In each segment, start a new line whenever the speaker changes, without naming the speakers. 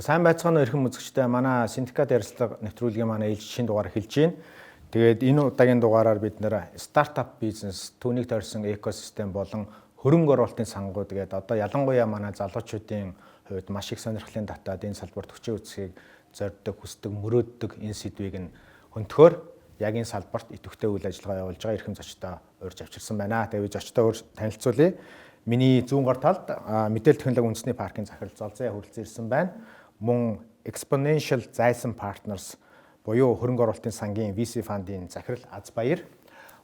За сайн байцгаана эрхэм үзэгчдээ манай синдикат ярилцлага нэвтрүүлгийн манай ээлж шин дугаар эхэлж байна. Тэгээд энэ удаагийн дугаараар бид нэр стартап бизнес, түүнийг тойрсон экосистем болон хөрөнгө оруулалтын сангууд гэдэг одоо ялангуяа манай залуучуудын хувьд маш их сонирхлын татаад энэ салбарт хүчин үүсгийг зорддог, хүсдэг, мөрөөддөг энэ сэдвийг нь хөнтгөөр яг энэ салбарт идэвхтэй үйл ажиллагаа явуулж байгаа эрхэм зочдоо урьж авчирсан байна. Тэгээд зочдоо танилцуулъя. Миний зүүн гар талд мэдээлэл технологи үндэсний паркын захирал Золзын хүрэлцэн ирсэн байна. Мөн Exponential Зайсан Partners буюу хөрөнгө оруулалтын сангийн VC фандын захирал Аз Баяр.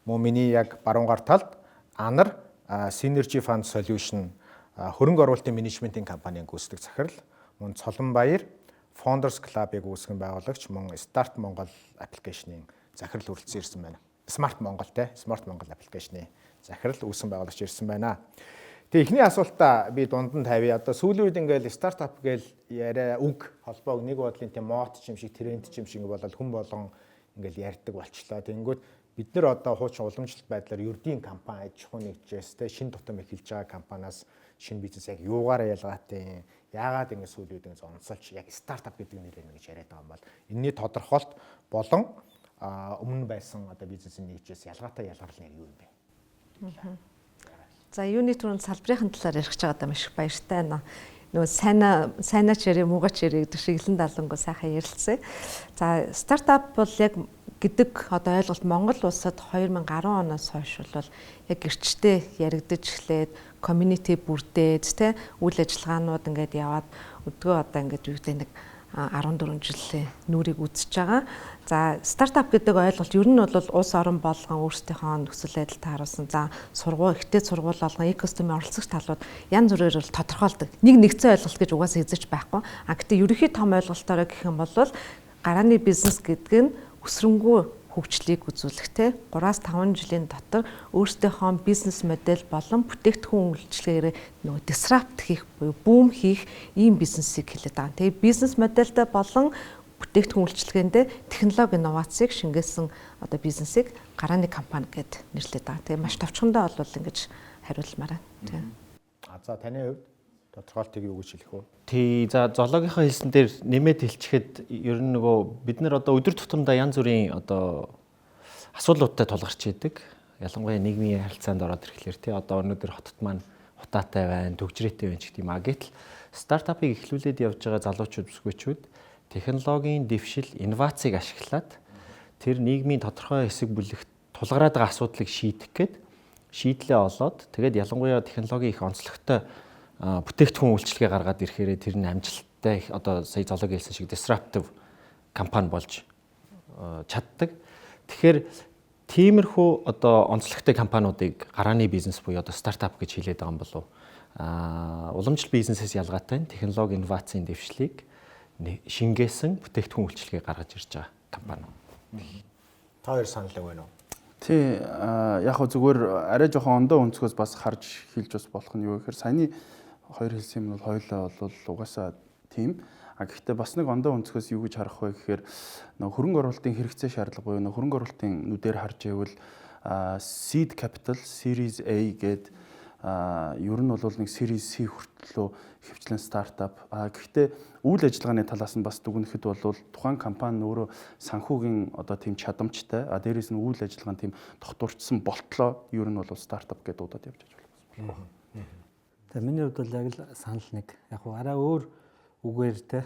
Мөн миний яг баруун гар талд Анар Synergy Fund Solution хөрөнгө оруулалтын менежментийн компанийн гүйцэтгэх захирал. Мөн Цолон Баяр Founders Club-ыг үүсгэн байгуулагч мөн Start Монгол аппликейшний захирал хүрэлцэн ирсэн байна. Smart Монгол аппликейшний захирал үүсгэн байгуулагч ирсэн байна. Тэгээ эхний асуултаа би дунд нь тавья. Одоо сүүлийн үед ингээл стартап гээл яриа үг холбоог нэг бодлын тийм мод юм шиг тренд юм шиг болол хүн болгон ингээл ярьдаг болчлоо. Тэнгүүд бид нар одоо хуучин уламжлалт байдлаар ердийн компани аж ахуйн нэгжээс те шин тутам эхэлж байгаа компаниас шинэ бизнес яг юугаараа ялгаатай яагаад ингэ сүүлийн үед ингэ онцолж яг стартап гэдэг нэрээр ингэж яриад байгаа юм бол энэний тодорхойлт болон өмнө байсан одоо бизнесийн нэгжээс ялгаатай ялгарлын яг юу юм бэ?
За юуны түрүүнд салбарын талаар ярих гэж байгаадаа маш их баяртай байна. Нөгөө сайнаач ярэ муугач ярэ гэдэг шиг элен далангуу сайхан ярилцсан. За стартап бол яг гэдэг одоо ойлголт Монгол улсад 2010 оноос хойш бол яг гэрчтэй яригдаж эхлээд community бүрдээд тэ үйл ажиллагаанууд ингээд яваад өдгөө одоо ингээд юу гэдэг нэг 14 жилийн нүрийг үзэж байгаа. За стартап гэдэг ойлголт ер нь бол улс орон болгон өөрсдийнхөө нөхцөл байдалд тааруулсан. За ихтэй сургууль болгон экосистемийн оролцогч талууд янз бүрээр бол тодорхойлдог. Нэгцэн ойлголт гэж угаасаа эзэж байхгүй. Гэхдээ ерөнхий том ойлголтоор гэх юм бол гарааны бизнес гэдэг нь өсрөнгөө хөгжлийг үзүүлэх те 3-5 жилийн дотор өөрсдийнхөө бизнес модель болон бүтээгдэхүүн үйлчлэгээр нөгөө disrupt хийх буюу бүүм хийх ийм бизнесийг хэлээд байгаа. Тэгээ бизнес модельтэй болон бүтээгдэхүүн үйлчлэгээндээ технологи инновацийг шингээсэн одоо бизнесийг гарааны компани гэд нэрлэдэг байгаа. Тэгээ маш товчхондоо бол ингэж хариулмаар байна.
За таны хувьд тодорхойлтыг юу гэж хэлэх вэ?
За зоологийнхаа хэлсэн дээр нэмээд хэлчихэд ер нь нөгөө бид нар одоо өдөр тутамдаа янз бүрийн одоо асуудлуудтай тулгарч идэг. Ялангуяа нийгмийн харилцаанд ороод ирэхлээр тий одоо өнөөдөр хотод маань хутаатай байна, төгжрээтэй байна ч гэдэг юм а. Гэтэл стартапыг эхлүүлээд явж байгаа залуучууд бүсгүйчүүд технологийн дэвшил, инновацийг ашиглаад тэр нийгмийн тодорхой хэсэг бүлэгт тулгараад байгаа асуудлыг шийдэх гээд шийдлээ олоод тэгээд ялангуяа технологийн их онцлогтой бүтээгдэхүүн үйлчилгээ гаргаад ирэхээр тэр нь амжилттай одоо сая зоолог хэлсэн шиг disruptive компани болж чаддаг. Тэгэхээр тиймэрхүү одоо онцлогтой компаниудыг гарааны бизнес буюу одоо стартап гэж хэлээд байгаа юм болов уламжлалт бизнесээс ялгаатай технологи инновацийн дэвшлиг шингээсэн бүтээгдэхүүн үйлчилгээ гаргаж ирж байгаа компани.
Та хоёр санал өгнө үү?
Тий, яг хөө зүгээр арай жоохон ондоо өнцгөөс бас харж хэлж бас болох нь юу гэхээр саяны хоёр хэлсэн юм бол хоёлаа бол угаасаа тийм. Гэхдээ бас нэг ондоо өнцгөөс юу гэж харах вэ гэхээр хөрөнгө оруулалтын хэрэгцээ шаардлага буюу хөрөнгө оруулалтын нүдээр харж байвал seed capital series A гээд ер нь бол нэг series C хүртэл хөвчлэн стартап. Гэхдээ үйл ажиллагааны талаас нь бас дүгнэхэд бол тухайн компани өөрөө санхүүгийн одоо тийм чадамжтай, дээрээс нь үйл ажиллагааны тийм тогтворчсон болтлоо ер нь бол стартап гэдэг удаад явж байгаа болох.
За миний хувьд бол яг л санал нэг яг хуу арай өөр үгээр те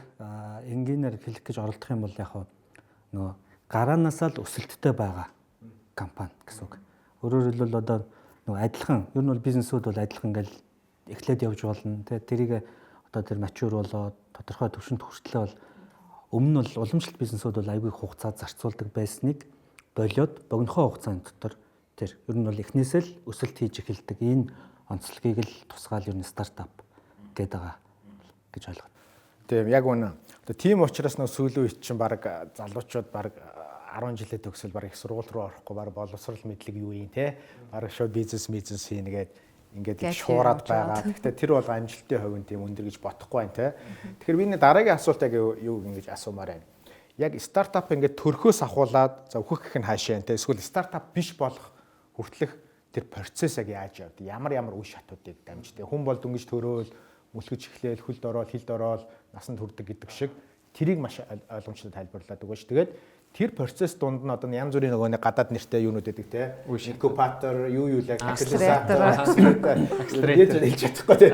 энгийнээр хэлэх гэж оролдох юм бол яг хуу нөгөө гараанаасаа л өсөлттэй байгаа компани гэсэн үг. Өөрөөр хэлбэл одоо нөгөө адилхан ер нь бол бизнесүүд бол адилхан ингээл эхлээд явж болно те тэрийг одоо тэр mature болоод тодорхой төвшөнд хүртлээ бол өмнө нь бол уламжлалт бизнесүүд бол аягүй хугацаа зарцуулдаг байсныг болоод богинохоо хугацааны дотор тэр ер нь бол эхнээсээ л өсөлт хийж эхэлдэг энэ онцлогийг л тусгаал ер нь стартап гэдэг байгаа гэж ойлгоо.
Тийм яг үнэ. Одоо тийм учраас нөө сүүлийн үед чинь баг залуучууд баг 10 жилээ төгсөл баг их сургууль руу орохгүй баг боловсрал мэдлэг юу юм те баг шууд бизнес хийнгээд ингээд шуураад байгаа. Гэхдээ тэр бол амжилтын хувь нь тийм өндөр гэж бодохгүй байна те. Тэгэхээр би дараагийн асуулт яг юу ингэж асуумаар байна. Яг стартап ингээд төрхөөс ахуулаад за өөхөх гэх нь хаашаа те эсвэл стартап биш болох хүртэлх тэр процесс яг яаж явд? Ямар үе шатуудыг дамждаг? Хүн бол дүнгиж төрөөл мүлгэж эхлээл хөлд ороод хилд ороод насанд хүрдэг гэдэг шиг тэрийг маш ойлгомжтой тайлбарлаад өгөөч. Тэгээд тэр процесс дунд нь одоо янз бүрийн нөгөө нэг гадаад нэртэй юунууд гэдэг те инкубатор юу л яг акселератор хэлж чадахгүй те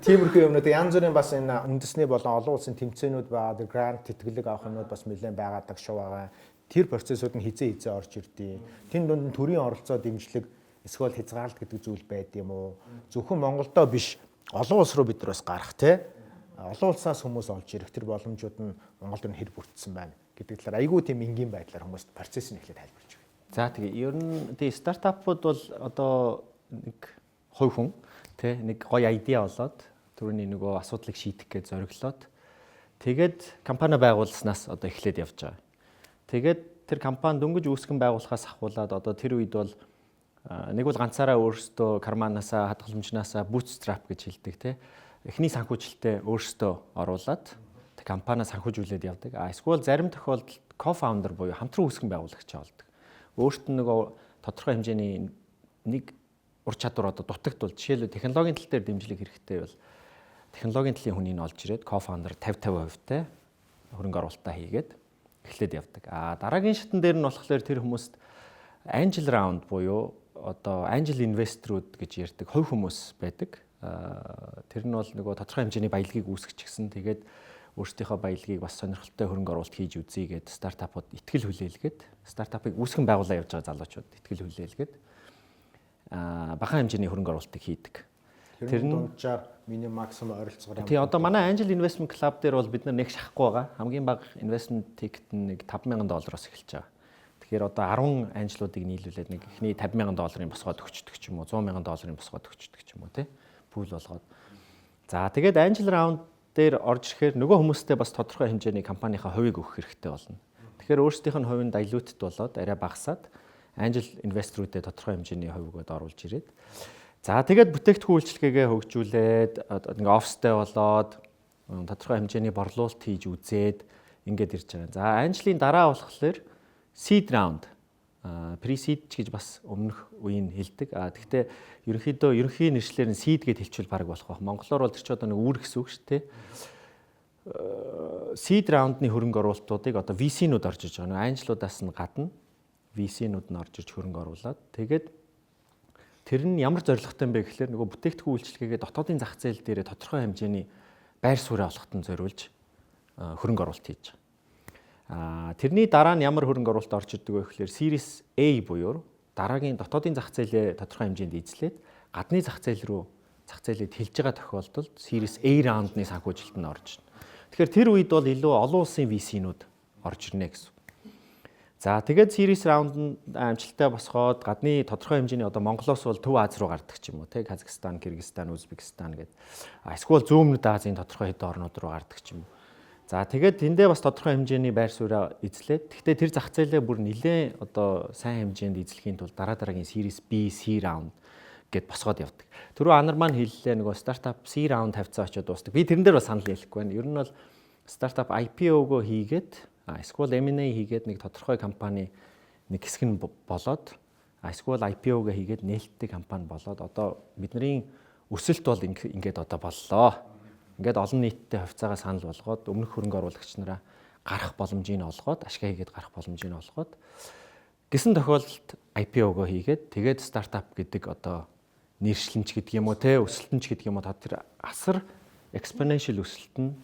тиймэрхүү юмнууд янз бүрийн бас энэ үндэсний болон олон улсын тэмцээнүүд байгаа грант тэтгэлэг авах юмнууд бас нэлээд байгадаг шүү байгаа. Тэр процессууд нь хизээ орж ирдээ. Тэн дунд нь төрийн оролцоо дэмжлэг эсвэл хязгаарлалт гэдэг зүйл байд юм уу? Зөвхөн Монголдоо биш олон улс руу бид нар бас гарах те олон улсаас хүмүүс олж ирэх тэр боломжууд нь Монголд нь хэр бүрдсэн байна гэдэг талаар айгүй тийм энгийн байдлаар хүмүүст процесс нь эхлээд тайлбарж байна.
За тэгээ ер нь тий стартапууд бол одоо нэг хувь хүн тий нэг гоё айдиа болоод түрүүний нөгөө асуудлыг шийдэх гэж зориглоод тэгээд компани байгуулснаас одоо эхлээд явж байгаа. Тэгээд тэр компани дөнгөж үүсгэн байгуулахаас ахуулаад одоо тэр үед бол нэг бол ганцаараа өөрсдөө карманаасаа хадгаламжнаасаа bootstrap гэж хэлдэг тий эхний санхүүжилтээ өөрсдөө оруулаад компаниа санхүүжүүлээд явдаг. Эсвэл зарим тохиолдолд co-founder буюу хамтран үүсгэн байгуулагч болдог. Өөрт нь нөгөө тодорхой хэмжээний нэг ур чадвар одоо дутагдвал жишээлбэл технологийн тал дээр дэмжлэг хэрэгтэй бол технологийн талын хүнийг нь олж ирээд co-founder 50-50%-тай хөрөнгө оруулалтаа хийгээд эхлээд явдаг. Дараагийн шатн дээр нь болохоор тэр хүмүүст angel round буюу одоо angel investor-ууд гэж ярьдаг хувь хүмүүс байдаг. Тэр нь бол нөгөө тодорхой хэмжээний баялагийг үүсгэж гисэн. Тэгээд өөрсдийнхөө баялагийг бас сонирхолтой хөрөнгө оруулалт хийж үзье гэд стартапууд итгэл хүлээлгээд стартапыг үүсгэн байгуулаад явж байгаа залуучууд итгэл хүлээлгээд бахан хэмжээний хөрөнгө оруулалтыг хийдэг.
Тэр нь дунджаар минимум максимум ойролцоогоор
юм. Тий одоо манай Angel Investment Club дээр бол бид нар нэг шахахгүй байгаа. Хамгийн бага investment ticket нь нэг $5,000-оос эхэлж байгаа. Тэгэхээр одоо 10 анжлуудыг нийлүүлээд нэг эхний $50,000 босгоод өгчдөг ч юм уу, $100,000 босгоод өгчдөг ч юм уу тий. Пул болгоод. За тэгээд Angel Round дээр орж ирэхээр нөгөө хүмүүстэй бас тодорхой хэмжээний компанийнхаа хувийг өгөх хэрэгтэй болно. Тэгэхээр өөрсдийнх нь хувийн dilute болоод арай багасаад angel investor-уудад тодорхой хэмжээний хувийг оруулж ирээд за тэгээд бүтээгдэхүүн үйлчилгээгээ хөгжүүлээд ингээ офстэй болоод тодорхой хэмжээний борлуулалт хийж үзээд ингээд ирж байгаа. За angel-ийн дараа болохоор seed round pre-seed гэж бас өмнөх үеийн хэлдэг. Гэхдээ ерөнхийдөө ерөнхий нэршлэр нь seed гэж хэлчихвэл баг болох байх. Монголоор бол тэр чинь одоо нэг үүрэг гэсэн үг шүү дээ. Seed round-ны хөрөнгө оруулалтуудыг одоо VC-нүүд орж иж байгаа. Анжлуудаас нь гадна VC-нүүд нь орж иж хөрөнгө оруулаад тэгээд тэр нь ямар зорилготой юм бэ гэхээр нөгөө бүтээгдэхүүн үйлчилгээгээ дотоодын зах зээл дээр тодорхой хэмжээний байр суурь олоход нь зориулж хөрөнгө оруулалт хийж байгаа. Тэрний дараа нь ямар хөрөнгө оруулалт орж ирдэг вэ гэхээр Series A буюу дараагийн дотоодын зах зээлээ тодорхой хэмжээнд эзлээд гадны зах зээл рүү зах зээлээ тэлж байгаа тохиолдолд Series A раундны санхүүжилт нь орж ирнэ. Тэгэхээр тэр үед бол илүү олон улсын VC-нүүд орж ирнэ гэсэн. За тэгээд Series раунд нь амжилттай босгоод гадны тодорхой хэмжээний одоо Монголоос бол Төв Аз руу гардаг ч юм уу, тий Казахстан, Кыргызстан, Узбекистан гэдэг. Эсвэл Зүүмнүүд Азийн тодорхой хэдэн орнууд руу гардаг ч юм уу. За тэгээд тэндээ бас тодорхой хэмжээний байр сууриа эзлээд гэхдээ тэр зах зээлээ бүр нэлээд одоо сайн хэмжээнд эзлэхийн тулд дараагийн Series B, C раунд гэд босгоод явдаг. Түрүү Анар маань хэллээ нөгөө стартап C раунд тавьцаа очиод дуустдаг. Би тэрэн дээр бас санал хэлэхгүй байна. Ер нь бол стартап IPO-гоо хийгээд эсвэл M&A хийгээд нэг тодорхой компани нэг хэсэг нь болоод эсвэл IPO-гоо хийгээд нээлттэй компани болоод одоо бидний өсөлт бол ингээд одоо боллоо. Ингээд олон нийттэй хувьцаагаа санал болгоод өмнөх хөрөнгө оруулагч нараа гарах боломжийг олгоод ашиг хийгээд гарах боломжийг олгоод гисэн тохиолдолд IPO-гоо хийгээд тэгээд стартап гэдэг одоо нэршлэнч гэдэг юм уу те өсөлтөнч гэдэг юм уу тэр асар exponential өсөлт нь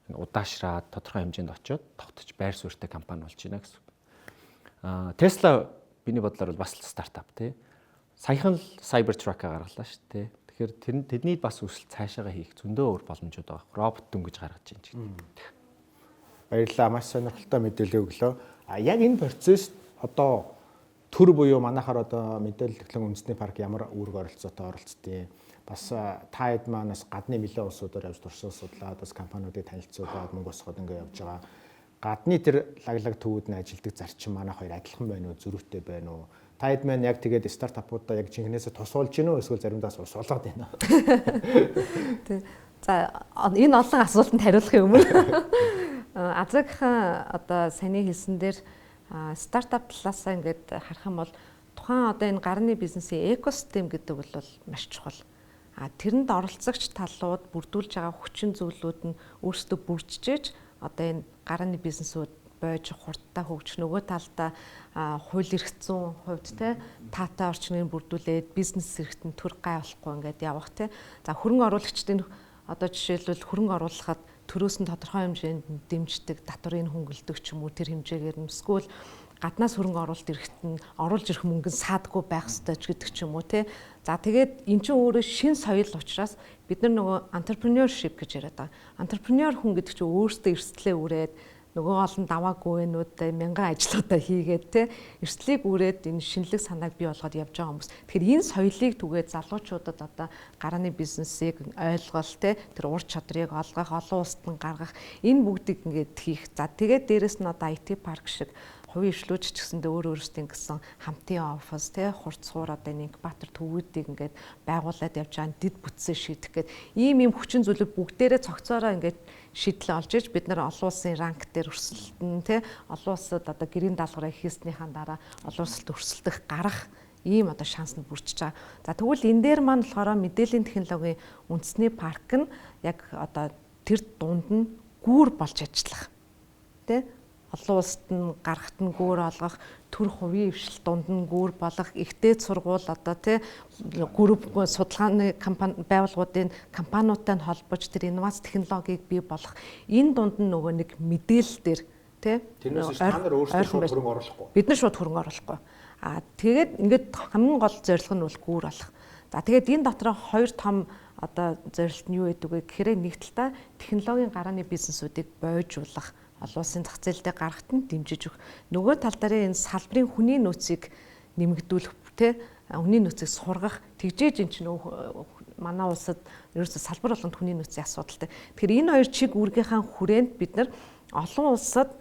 удаашраад тодорхой хэмжээнд очиод тогтож байр суурьтай компани болж байна гэсэн. Tesla миний бодлоор бол бас стартап те. Саяхан л Cybertruck гаргалаа шүү дээ. Тэгэхээр тэдний бас өсөлт цаашаага хийх зөндөө өөр боломжууд байгаа. Робот дөнгөж гаргаж байна ч гэдэг.
Баярлалаа. Маш сонирхолтой мэдээлэл өглөө. Яг энэ процесс одоо төр буюу манайхаар одоо мэдээлэл технологи үндэсний парк ямар үүрэг оролцоотой оролцдгийг бас та хэд манаас гадны нэлээд улсуудаар явж туршиж судлаад бас компаниудыг танилцуулаад мөнгө босгоод ингэ явж байгаа. Гадны тэр лаглаг төвүүд нь ажилдаг зарчим манайх хоёр адилхан байна уу, зөрүүтэй байна уу? Та хэд маань яг тэгээд стартапуудаа яг жинхнээсээ тусуулж гинэ үү эсвэл заримдаа суулгаад байна уу?
Тэг. За энэ олон асуултанд хариулахын өмнө Азагхан одоо саний хэлсэн дээр стартап талаасаа ингээд харах юм бол тухайн одоо энэ гарны бизнесийн экосистем гэдэг бол маш чухал. Тэрэнд оролцогч талууд бүрдүүлж байгаа хүчин зүйлүүд нь өөрсдөө бүрдчихэж одоо энэ гарааны бизнесүүд бойж хурдтай хөгжих, нөгөө талдаа хууль эрх зүйн хувьд те таатай орчныг бүрдүүлээд бизнес хэрэгтэн төр гай болохгүй ингээд явах те. За хөрөнгө оруулагчдын одоо жишээлбэл хөрөнгө оруулахад төрөөс нь тодорхой хэмжээнд дэмждэг татврыг хөнгөлдөг ч юм уу тэр хэмжээгээр нь эсвэл гаднаас хөрөнгө оруулалт ирэхэд нь оруулж ирэх мөнгө нь саадгүй байх ёстой ч гэдэг ч юм уу те. За тэгээд эн чинь өөрөө шин соёл учраас бид нар нөгөө entrepreneurship гэж яриад байгаа. Entrepreneur хүн гэдэг чинь өөртөө эрсдлээ үрээд нөгөө олон даваа гүвэнүүдтэй мянган ажлуудаа хийгээд те эрсдлийг үрээд энэ шинэлэг санааг бий болгоод явж байгаа хүмүүс. Тэгэхээр энэ соёлыг түгээд залуучуудад одоо гарааны бизнесийг ойлгол те тэр ур чадрыг олгох, олон улсад нь гаргах энэ бүгдийг ингээд хийх. За тэгээд дээрэс нь одоо IT парк шиг хувийн эрхлүүлж ч гэсэндээ өөрсдийн гэсэн хамтын офис те хурцсуур одоо инкубатор төвүүдийг ингээд байгуулад явж байгаа дид бүтцээ шийдэх гээд ийм хүчин зүйлүүд бүгдээрээ цогцоороо ингээд шийдлээ олж иж бид нар олон улсын ранк дээр өрсөлдөн те олон улсад одоо гэрийн даалгавраа хийснийхаа дараа олон улсад өрсөлдөх гарах ийм одоо шанс нь бүрдэж байгаа. За тэгвэл энэ дээр маань болохоор мэдээллийн технологийн үндэсний парк нь яг одоо тэр дунд нь гүүр болж ажиллах те олон улсад нь гарахт нь гүүр олгох, төр хувийн хвшил дунд нь гүүр болох, ихтэй сургууль одоо тий групп судалгааны байгууллагуудын компаниудтай нь холбож тэр инновац технологиг бий болгох. Энэ дунд нь нөгөө нэг мэдээлэл дээр тий
тэрнээс та нар өөрсдөө шууд хөрөнгө оруулахгүй.
Бид нар шууд хөрөнгө оруулахгүй. Тэгээд ингээд хамгийн гол зорилго нь бол гүүр олох. За тэгээд энэ дотроо хоёр том одоо зорилт нь юу гэдэг вэ гэхээр нэг талдаа технологийн гарааны бизнесүүдийг бойжуулах, олон улсын зах зээлдээ гарахт нь дэмжиж өгөх. Нөгөө тал дээр энэ салбарын хүний нөөцийг нэмэгдүүлэх те хүний нөөцийг сургах тэгжээж эн чинь манай улсад ерөөсө салбар болгонд хүний нөөцийн асуудалтай. Тэгэхээр энэ хоёр чиг үүргийнхаа хүрээнд бид нар олон улсад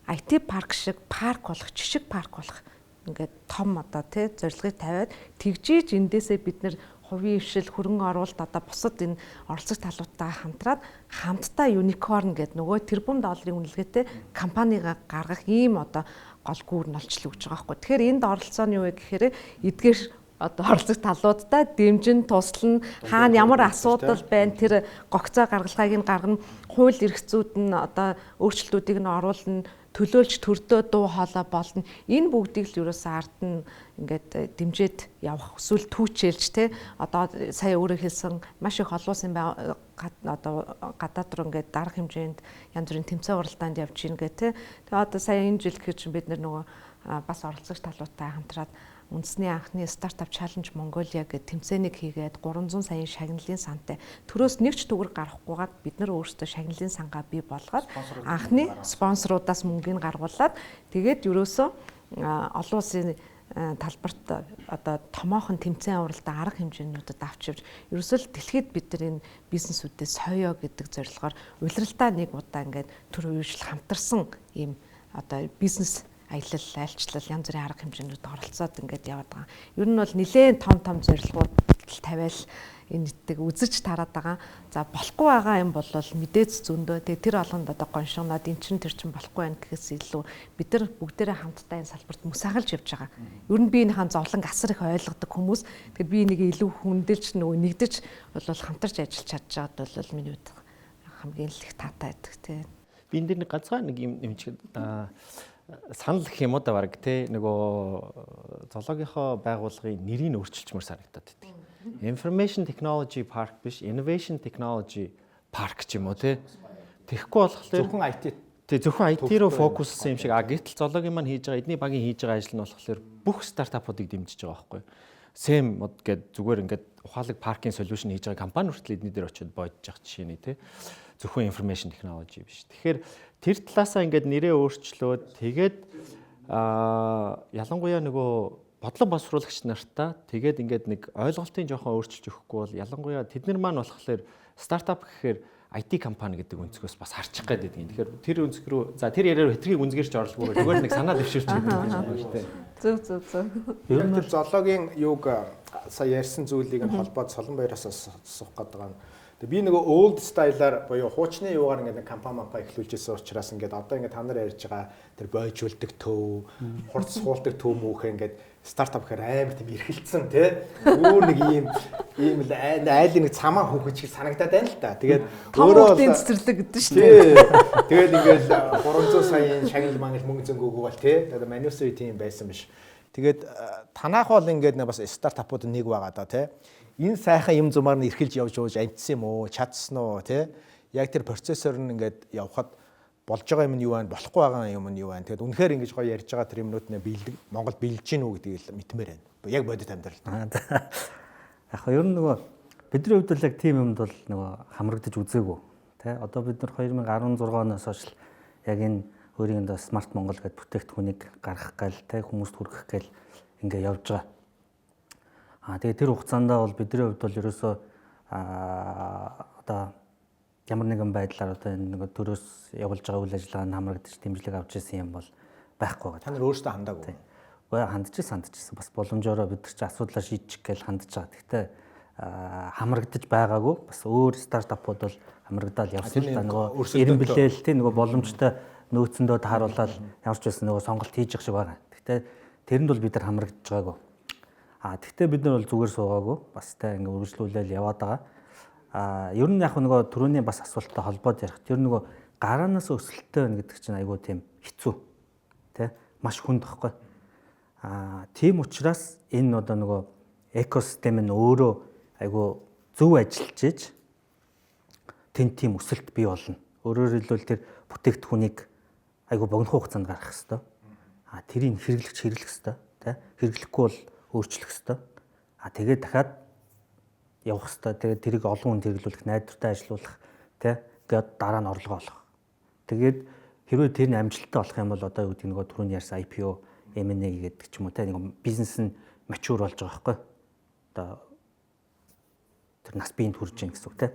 IT парк шиг парк болох, жишг парк болох ингээд том одоо те зорилгыг тавиад тэгжээж эндээсээ бид нар хувийн хвшил хөрөнгө оруулалт одоо бусад энэ оролцох талуудтай хамтраад хамтдаа unicorn гэдэг нөгөө тэрбум долларын үнэлгээтэй компанига гаргах ийм одоо гол гүүр нь олчлоо гэж байгаа байхгүй. Тэгэхээр энд оролцоо нь юу вэ гэхээр эдгээр одоо оролцох талуудтай дэмжин туслана хаана ямар асуудал байна тэр гогцоо гаргалгааг нь гаргана хууль эрх зүйд нь одоо өөрчлөлтүүдийг нь оруулна төлөөлж төрдөө дуу хоолой болно энэ бүгдийг л ерөөсөө ард нь ингээд дэмжиж явах эсвэл түүчээлж те одоо сая өөрөө хэлсэн маш их олон улсын одоо гадаад руу ингээд дарга хэмжээнд янз бүрийн тэмцээн уралдаанд явж гин гэх те тэгээ одоо сая энэ жил гэхэд бид нар нөгөө бас оролцогч талуудтай хамтраад үндэсний анхны стартап чаленж Монголиа гэдэг тэмцээнийг хийгээд 300 саяын шагналын сантай төрөөс нэг ч төгрөг гарахгүйгээр бид нар өөрсдөө шагналын сангаа бий болгоод анхны спонсорудаас мөнгөний гаргуулад тэгээд ерөөсөө олон улсын талбарт одоо томоохон тэмцээн уралдаан арга хэмжээнүүдэд авч явж ерөөсөө л дэлхийд бид нар энэ бизнесүүдээ соёо гэдэг зорилгоор улиралдаа нэг удаа ингээд төр үеижл хамтарсан ийм одоо бизнес аялал, айлчлал, янз бүрийн арга хэмжээнүүд оролцоод ингээд яваад байгаа. Ер нь бол нэлээд том зорилгууд тавиал энэ нэг үзэж тараад байгаа. За болохгүй байгаа юм бол мэдээж зөндөө. Тэгээ тэр олонд одоо гоншигноод эн чин тэр чин болохгүй байх гэхээс илүү бид нар бүгдээрээ хамтдаа энэ салбарт мөсөглж явж байгаа. Ер нь би энэхэн зовлон асар их ойлгодог хүмүүс. Тэгэхээр би энийг илүү хүндэлж нөгөө нэгдэж бол хамтарч ажиллаж чадж байгаад бол миний хувьд хамгийн л их таатай байдаг тийм.
Би энэ дэр нэг ганцхан нэг юм нэмчихэд санал гэх юм уу да баг те нөгөө зоологийнхоо байгууллагын нэрийг өөрчилчмөр санагдаад байдаг. Information Technology Park биш, Innovation Technology Park ч юм уу те. Тэгэхгүй болохоор
зөвхөн IT
зөвхөн IT руу фокуссан юм шиг гэтэл зоологийн маань хийж байгаа эдний багийн хийж байгаа ажил нь болохоор бүх стартапуудыг дэмжиж байгаа байхгүй. Сэм гээд зүгээр ингээд ухаалаг паркинг солиушн хийж байгаа компани хүртэл эдний дээр очиод боодж явах жишээ нь те. Зөвхөн information technology биш. Тэгэхээр тэр талаасаа ингээд нэрээ өөрчлөөд тэгээд ялангуяа нөгөө бодлого боловсруулагч нартаа тэгээд ингээд нэг ойлголтын жоохон өөрчилж өгөхгүй бол ялангуяа тэд нар маань болохоор стартап гэхээр IT компани гэдэг өнцгөөс бас харчих гээд байдаг. Тэгэхээр тэр өнцг рүү за тэр яриа хэтрийг үнзгэрч орлогоогоор зүгээр нэг санаа дэвширч байгаа юм байна шүү дээ.
Зөв.
Ер нь зоологийн юуг сая ярьсан зүйлийг нь холбоод Солонбаяраас асуух гэдэг нь Тэгээ би нөгөө old style-аар буюу хуучны юугаар ингээд компани эхлүүлжсэн учраас ингээд одоо ингээд та нар ярьж байгаа тэр бойжуулдаг төв, хурц суулдаг төв мөөхөө ингээд стартап гэхээр амар тийм эргэлцсэн тий. Өөр нэг ийм л айлын нэг цамаа хөөхөж шиг санагдаад байна л та. Тэгээд
өөрөө цэцэрлэг гэдэг шүү дээ.
Тэгээд ингээд 300 саяын шагнал мангал мөнгө зөнгөөгөө бол тий. Тэгээд манусүй тийм байсан биш. Тэгээд танах бол ингээд бас стартапууд нэг байгаа да тий. Энэ сайхан юм зумаар нь эрхэлж явж амжсан юм уу? Чадсан уу тий? Яг тэр процессор нь ингээд явхад болж байгаа юм нь юу вэ? Болохгүй байгаа юм нь юу вэ? Тэгэд үнэхээр ингэж гоё ярьж байгаа тэр юмнууд нэ бэлдэг Монгол бэлдэж гин үү гэдгийг мэдмээр байна. Яг бодит амьдрал.
Яг хоо ер нь нөгөө бидний хувьд л яг тийм юмд бол нөгөө хамрагдаж үзээгүй тий. Одоо бид нар 2016 оноос хойш яг энэ өөрийн Smart Монгол гэдэг бүтээгдэхүүнийг гаргах гал тий хүмүүст хүргэх гал ингээ явж байгаа. Тэгээ тэр хугацаанд бол бидний хувьд бол ерөөсөө одоо ямар нэгэн байдлаар одоо энэ нэг төрөөс явуулж байгаа үйл ажиллагаанд хамрагдаж дэмжлэг авч ирсэн юм бол байхгүй байгаа.
Та нар өөрсдөө хандаагүй.
Гэхдээ хандчихсан бас боломжоор бид нар чи асуудлаа шийдчих гээл хандж байгаа. Гэхдээ хамрагдаж байгаагүй бас өөр стартапууд бол хамрагдаал явсан л та нөгөө эрен билээл тийм нөгөө боломжтой нөөцөндөө тааруулаад ямар ч байсан нөгөө сонголт хийж явах шиг байгаа. Гэхдээ тэрэнд бол бид нар хамрагдаж байгаагүй. Тэгтээ бид нар бол зүгээр суугаагүй. Бас та ингээ үргэлжлүүлэл яваад байгаа. Ер нь яг нөгөө түрүүний бас асуулттай холбоод ярих. Ер нь нөгөө гараанаас өсөлттэй байна гэдэг чинь айгүй тийм хэцүү. Тэ? Маш хүнд байхгүй. Тийм учраас энэ одоо нөгөө экосистем нь өөрөө айгүй зөв ажиллаж ийж тэн тийм өсөлт бий болно. Өөрөөр хэлбэл тэр бүтээгдэхүүнийг айгүй богино хугацаанд гаргах хэрэгтэй. Тэрийг хэрэглэх хэрэгтэй. Тэ? Хэрэглэхгүй бол өөрчлөх ёстой. Тэгээд дахиад явах ёстой. Тэгээд тэрийг олон хүнд хэрэглүүлэх, найдвартай ажилуулах, тий? Гээд дараа нь орлого олох. Тэгээд хэрвээ тэр нь амжилттай болох юм бол одоо юу гэдэг нөгөө түрүүний ярьсан IPO, M&A гэдэг ч юм уу, тий? Нэг бизнес нь mature болж байгаа байхгүй. Одоо тэр нас биеинд хүрж ийн гэсэн үг, тий?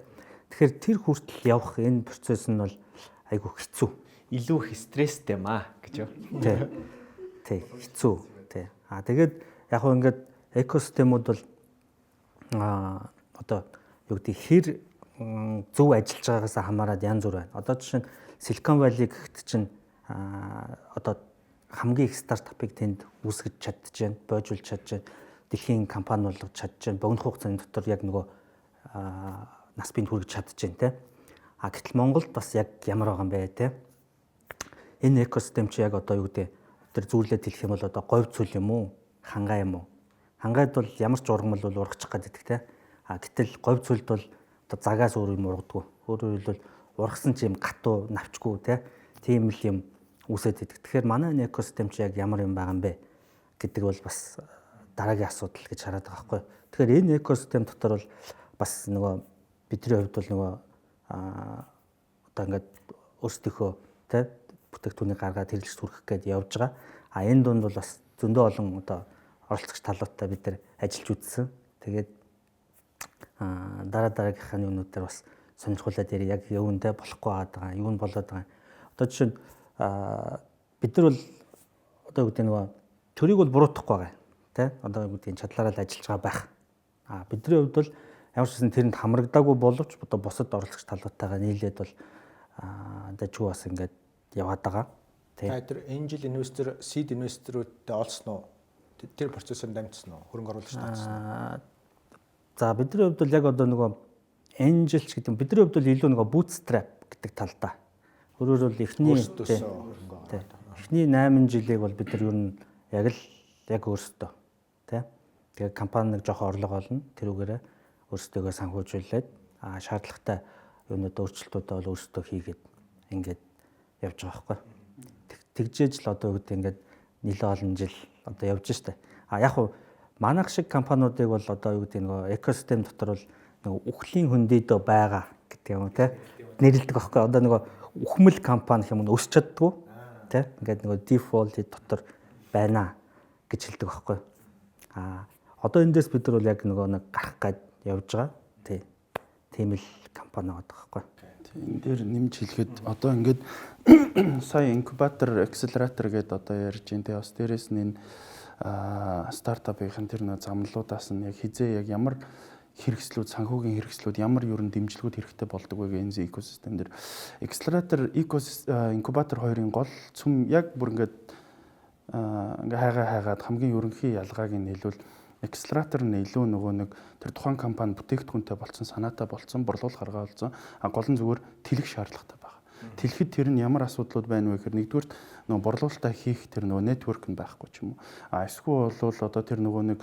Тэгэхээр тэр хүртэл явах энэ процесс нь бол айгүй хэцүү.
Илүү их стресстэй маа гэж юу?
Тий, хэцүү, тий. Тэгээд яг хөө ингээд экосистемүүд бол одоо юу гэдэг хэр зөв ажиллаж байгаагаас хамаарат янз бүр байна. Одоо жишээ нь Silicon Valley гэхэд чинь одоо хамгийн их стартапыг тэнд үүсгэж чадчихжээ, боожуулж чадчихжээ, дэлхийн компани болгож чадчихжээ, богино хугацааны дотор яг нөгөө нас биенд хүргэж чадчихжээ те. Гэтэл Монголд бас яг ямар байгаа юм бэ те. Энэ экосистем чи яг одоо юу гэдэг тэр зүйлээд хэлэх юм бол одоо говь цөл юм уу? Хангаа юм уу? Хангайд бол ямар ч ургамал бол ургачих гэдэг те. Гэтэл говь цөлд бол одоо загаас өөр юм ургадгүй. Өөрөөр хэлбэл ургасан ч юм гатуу навчгүй те. Тийм л юм үүсээд идэг. Тэгэхээр манай экосистем чи яг ямар юм байгаа юм бэ гэдэг бол бас дараагийн асуудал гэж хараад байгаа байхгүй. Тэгэхээр энэ экосистем дотор бол бас нөгөө бидний хувьд бол нөгөө одоо ингээд өөрсдийнхөө те бүтээгдэхүүнийг гаргаад хэрэглэж хүргэх гээд явж байгаа. Энэ дунд бол бас зөндөө олон одоо оролцогч талуудтай бид нар ажиллаж үзсэн. Тэгээд дараагийнхаа юмнууд дээр бас сонирхуулаад яри яг юундэ болохгүй байгаа, юу нь болоод байгаа. Одоо жишээ нь бид нар бол одоо гэдэг нөгөө төрийг бол буруутгахгүй байгаа. Тэ? Одоо гэдэг чадлаараа л ажиллаж байгаа байх. Бидний хувьд бол ямар ч гэсэн тэрэнд хамрагдаагүй боловч одоо бусад оролцогч талуудтайгаа нийлээд бол дажгүй бас ингээд яваад байгаа.
Тэр angel investor, seed investor-уудтай олсон уу? Тэр процессыг дамжсан уу? Хөрөнгө оруулагч татсан уу?
За бидний хувьд бол яг одоо нөгөө angel ч гэдэг бидний хувьд бол илүү нөгөө bootstrap гэдэг талдаа. Өөрөөр бол эхний 8 жилийг бол бид нар ер нь яг өөрсдөө тий. Тэгээ компани нэг жоохон орлого олно. Тэрүүгээрээ өөрсдөө санхүүжүүлээд шаардлагатай юмнууд өөрчлөлтүүдээ бол өөрсдөө хийгээд ингээд явж байгаа байхгүй. Тэгжээж л одоо үгтэй ингээд нэлээд олон жил одоо явж штэ. Яг хуу манайх шиг компаниудыг бол одоо юу гэдэг нөгөө экосистем дотор бол нөгөө үхлийн хөндөдөө байгаа гэдэг юм те нэрлэдэг байхгүй. Одоо нөгөө үхмэл компани гэх юм уу өсч чаддгүй те ингээд нөгөө default дотор байна гэж хэлдэг байхгүй. Одоо эндээс бид нар бол яг нөгөө нэг гарах гээд явж байгаа. Тийм л компани байгаа байхгүй.
Энэ дээр нэмж хэлэхэд одоо ингээд сая инкубатор, акселератор гэдээ одоо ярьж байна. Тэгээ бас дээрэс нь энэ стартапын тэр нэг замналуудаас нь яг хизээ яг ямар хэрэгслүүд, санхүүгийн хэрэгслүүд ямар ерөн дэмжлэгүүд хэрэгтэй болдог вэ гэх энэ экосистем дээр Accelerator инкубатор хоёрын гол цөм яг бүр ингээд хайгаад хамгийн ерөнхий ялгааг нь хэлвэл Accelerator нь илүү нөгөө нэг тэр тухайн компани бүтээгдэхүүнтэй болсон, санаатай болсон, борлуулалт гаргаа болсон. Гол нь зүгээр тэлэх шаардлагатай байна. Тэлэхэд тэр нь ямар асуудлууд байна вэ гэхээр нэгдүгээр нөгөө борлуулалтаа хийх тэр нөгөө network нь байхгүй ч юм уу. Эсвэл бол одоо тэр нөгөө нэг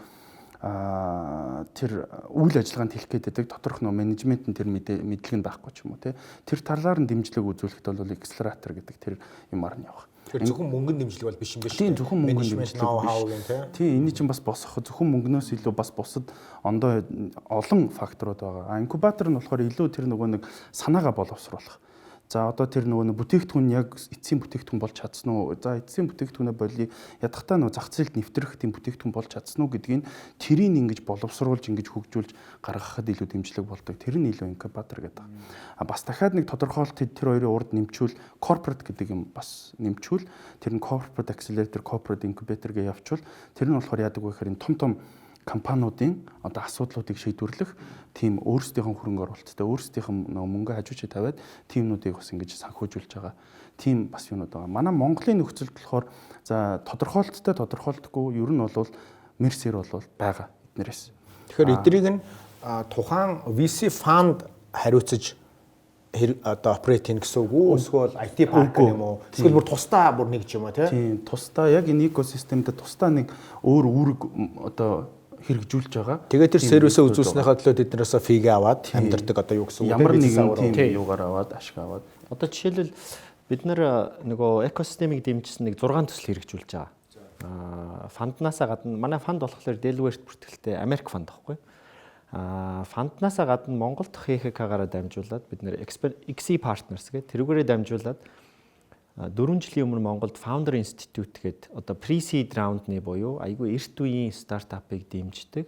тэр үйл ажиллагаанд хэлэх гэдэг доторх нөө менежмент нь тэр мэдлэг нь байхгүй ч юм уу тий. Тэр талаар нь дэмжлэг үзүүлэхэд бол Accelerator гэдэг тэр юмар нь явах.
Тэгэхээр зөвхөн мөнгөнд дэмжлэг бол биш юм биш.
Тийм зөвхөн мөнгөнд дэмжлэг биш. Тийм энэ чинь бас босох зөвхөн мөнгнөөс илүү бас бусад ондоо олон факторууд байгаа. Инкубатор нь болохоор илүү тэр нөгөө нэг санаагаа боловсруулах. За одоо тэр нөгөө бүтээгдэхүүн яг эцсийн бүтээгдэхүүн болж чадсан уу? За эцсийн бүтээгдэхүүнээ болий ядахтаа нөгөө зах зээлд нэвтрэх тийм бүтээгдэхүүн болж чадсан уу гэдгийг тэрийг ингэж боловсруулж ингэж хөгжүүлж гаргахад илүү дэмжлэг болдог. Тэр нь илүү инкубатор гэдэг. Бас дахиад нэг тодорхойлолт тэр хоёрын урд нэмчүүл corporate гэдэг юм бас нэмчүүл тэр нь corporate accelerator, corporate incubator гэж явуучвал тэр нь болохоор яадаг вэ гэхээр энэ том компаниудын одоо асуудлуудыг шийдвэрлэх тийм өөрсдийнх хөрөнгө оруулалттай өөрсдийнх мөнгө хажуучаа тавиад тиймнүүдийг бас ингэж санхүүжүүлж байгаа. Тийм бас юмнууд байгаа. Манай Монголын нөхцөлд болохоор за тодорхойлолтгүй ер нь бол мерсер бол байгаа эднэрээс.
Тэгэхээр эдрийг нь тухайн VC fund хариуцаж одоо оперейт хийн гэсэн үг үү? Эсвэл IT парк юм уу? Эсвэл бүр тусдаа бүр нэг ч юм уу
тийм тусдаа яг энэ экосистемд тусдаа нэг өөр үүрэг одоо хэрэгжүүлж байгаа.
Тэгээд тэр сервисээ үзүүлснийхаа төлөө тэднээс фигээ аваад амьдардаг одоо юу гэсэн үг
ямар нэгэн тийм юугаар аваад ашиг аваад.
Одоо жишээлбэл бид нар нөгөө экосистемийг дэмжсэн нэг 6 төсөл хэрэгжүүлж байгаа. Фанднаасаа гадна манай фанд болохоор Delaware-т бүртгэлтэй Америк фанд байхгүй. Фанднаасаа гадна Монголд ХХК-аараа дамжуулаад бид нэр XE Partners гэх тэрүүгээрээ дамжуулаад 4 жилийн өмнө Монголд Founder Institute гэдэг одоо pre-seed round-ны буюу айгүй эрт үеийн стартапыг дэмждэг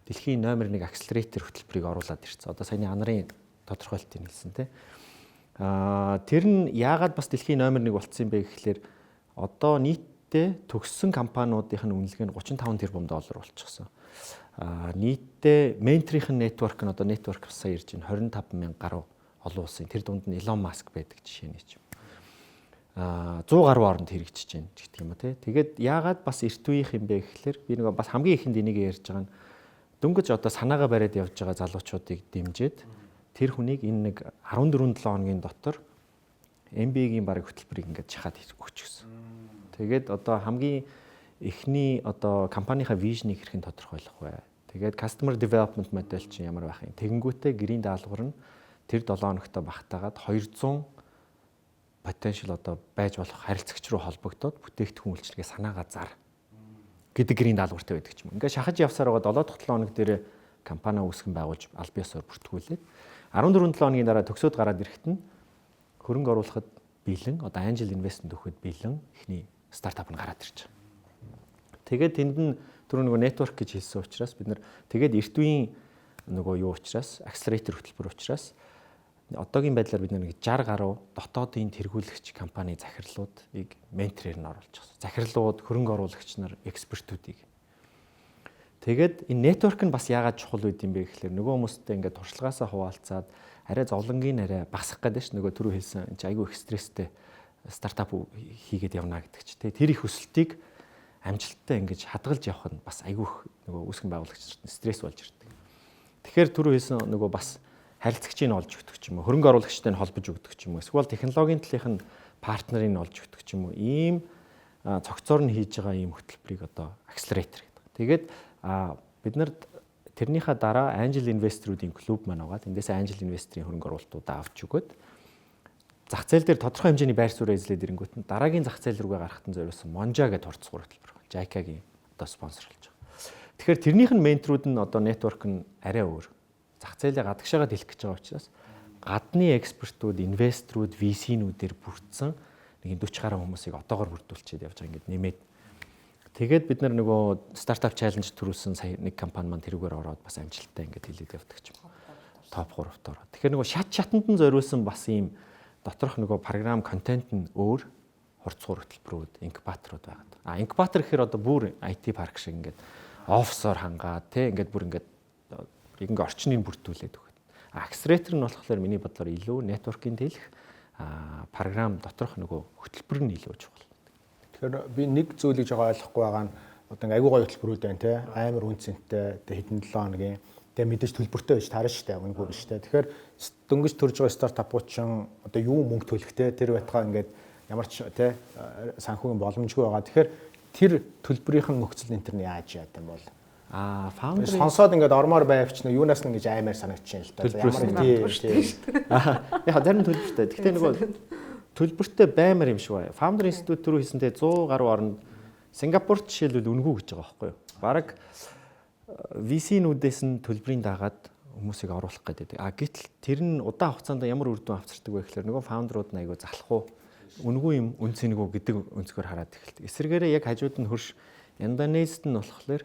дэлхийн номер 1 accelerator хөтөлбөрийг оруулаад ирсэн. Одоо саяны анарын тодорхойлтыг хэлсэн тий. Тэр нь яагаад бас дэлхийн номер 1 болцсон бэ гэхлээр одоо нийтдээ төгссөн компаниудын үнэлгээ нь 35 тэрбум доллар болчихсон. Нийтдээ менторийн network нь одоо network сая ирж байна 25,000 гаруй олон улсын тэр дунд нь Elon Musk байдаг жишээний ч. 100 гаруй оронд хэрэгжиж байна гэх юм уу тий. Тэгээд яагаад бас эрт үеийнх юм бэ гэхэлэр би нэг бас хамгийн ихэнд энийг ярьж байгаа нь дөнгөж одоо санаагаа бариад явж байгаа залуучуудыг дэмжиж тэр хүнийг энэ нэг 14-7 хоногийн дотор MBA-гийн баг хөтөлбөрийг ингээд шахаад өгч гисэн. Тэгээд одоо хамгийн эхний одоо компанийнхаа вижнийг хэрхэн тодорхойлох вэ? Тэгээд customer development модель чинь ямар байх юм? Тэгэнгүүтээ гэрийн даалгавар нь тэр 7 хоногтой багтаагаад 200 потенциал одоо байж болох харилцагч руу холбогдоод бүтээгдэхүүн үйлчилгээ санаагаа зар гэдэг гэрийн даалгавартай байдаг ч юм. Ингээд шахаж явсаар байгаа 7-7 хоног дээр компани үүсгэн байгуулж аль биесээр бүртгүүлээд 14-7 хоногийн дараа төгсөөд гараад ирэхэд нь хөрөнгө оруулахад бэлэн одоо angel investment өгөхөд бэлэн ихний стартап нь гараад ирж байгаа. Тэгээд тэнд нь түрүү нөгөө network гэж хэлсэн учраас бид нар тэгээд эрт үеийн нөгөө юу учраас accelerator хөтөлбөр учраас одоогийн байдлаар бид нэг 60 гаруй дотоодын тэргүүлэгч компани захирлуудыг менторээр нь оруулж байгаа. Захирлууд, хөрөнгө оруулагч нар, экспертүүдийг. Тэгээд энэ network нь бас яагаад чухал байд юм бэ гэхэлэр нөгөө хүмүүстэй ингээд туршлагаасаа хуваалцаад арай зовлонгийн арай багасгах гэдэг чинь нөгөө түрүү хэлсэн энэ айгүй их стресстэй стартап хийгээд явна гэдэг чинь. Тэр их өсөлтийг амжилттай ингэж хадгалж явах нь бас айгүй нөгөө үүсгэн байгуулагчид стресс болж ирдэг. Тэгэхээр түрүү хэлсэн нөгөө бас харилцагчийг нь олж өгдөг ч юм уу, хөрөнгө оруулагчтай нь холбож өгдөг ч юм уу, эсвэл технологийн талынх нь партнерыг нь олж өгдөг ч юм уу, ийм цогцоор нь хийж байгаа ийм хөтөлбөрийг одоо accelerator гэдэг. Тэгээд бид нар тэрнийхээ дараа angel investor-уудын клуб маань байгаа. Тэндээс angel investor-ийн хөрөнгө оруулалтуудаа авч өгөөд зах зээл дээр тодорхой хэмжээний байр суурь эзлээд ирэнгүүт нь дараагийн зах зээл рүүгээ гарахтан зориулсан Monja гэдэг хурцлах хөтөлбөр байна. JICA-гийн одоо спонсорлж байгаа. Тэгэхээр тэрнийх нь менторууд нь одоо network нь арай өөр. Зах зээлээ гадагшаагаа дэлэх гэж байгаа учраас гадны экспертүүд, инвесторууд, VC-нүүдээр бүрдсэн нэг 40 гаруй хүмүүсийг отоогоор бүрдүүлчихэд явж байгаа ингээд нэмээд. Тэгээд бид нар нөгөө стартап чаленж төрүүлсэн сая нэг компани маань тэрүүгээр ороод бас амжилттай ингээд хилээд явдаг ч юм. Топ 3-т ороод. Тэгэхээр нөгөө шатанд нь зориулсан бас ийм доторх нөгөө програм контент нь өөр хурцгуур хөтөлбөрүүд, инкубаторууд байгаа. Инкубатор гэхээр одоо бүр IT парк шиг ингээд офсоор хангаад тий ингээд бүр ингээд ингээ орчныг бүрдүүлээд өгөх. Акселератор нь болохоор миний бодлоор илүү network-ийн дэлэх програм доторх нөгөө хөтөлбөр нь илүү чухал.
Тэгэхээр би нэг зүйлийг жоо ойлгохгүй байгаа нь одоо ингээ аягүй гоё хөтөлбөрүүд байна те амар үнцэнтэй тэгээ хэдэн 7 хоногийн тэгээ мэдээж төлбөртэй байж таарна шүү дээ үнэгүй биш те. Тэгэхээр дөнгөж төрж байгаа стартапууд ч одоо юу мөнгө төлөх те тэр байтгаа ингээд ямар ч те санхүүгийн боломжгүй байгаа. Тэгэхээр тэр төлбөрийнхэн нөхцөл энэ төр нь яаж яадаг юм бол
фаундер
сонсоод ингээд ормоор байвч нөө юунаас нь ингэж аймаар санагдчихээн л та.
Төлбөрөөс нь
ямар
яг зарим төлбөртэй. Гэхдээ нөгөө төлбөртэй баймар юм шиг байна. Founder Institute рүү хийсэнтэй 100 гаруй оронд Сингапурт жишээлбэл үнэгүй гэж байгаа байхгүй юу? Бараг VC-нүүдээс нь төлбөрийн дагаад хүмүүсийг оруулах гэдэг. Гэтэл тэр нь удаан хугацаанд ямар үр дүн авчирдаг вэ гэхээр нөгөө фаундерууд нь айгүй залах уу? Үнэгүй юм үнцэнэгүү гэдэг өнцгөр хараад эхэлдэг. Эсвэргээрээ яг хажууд нь хөрш Индонезид нь болохоор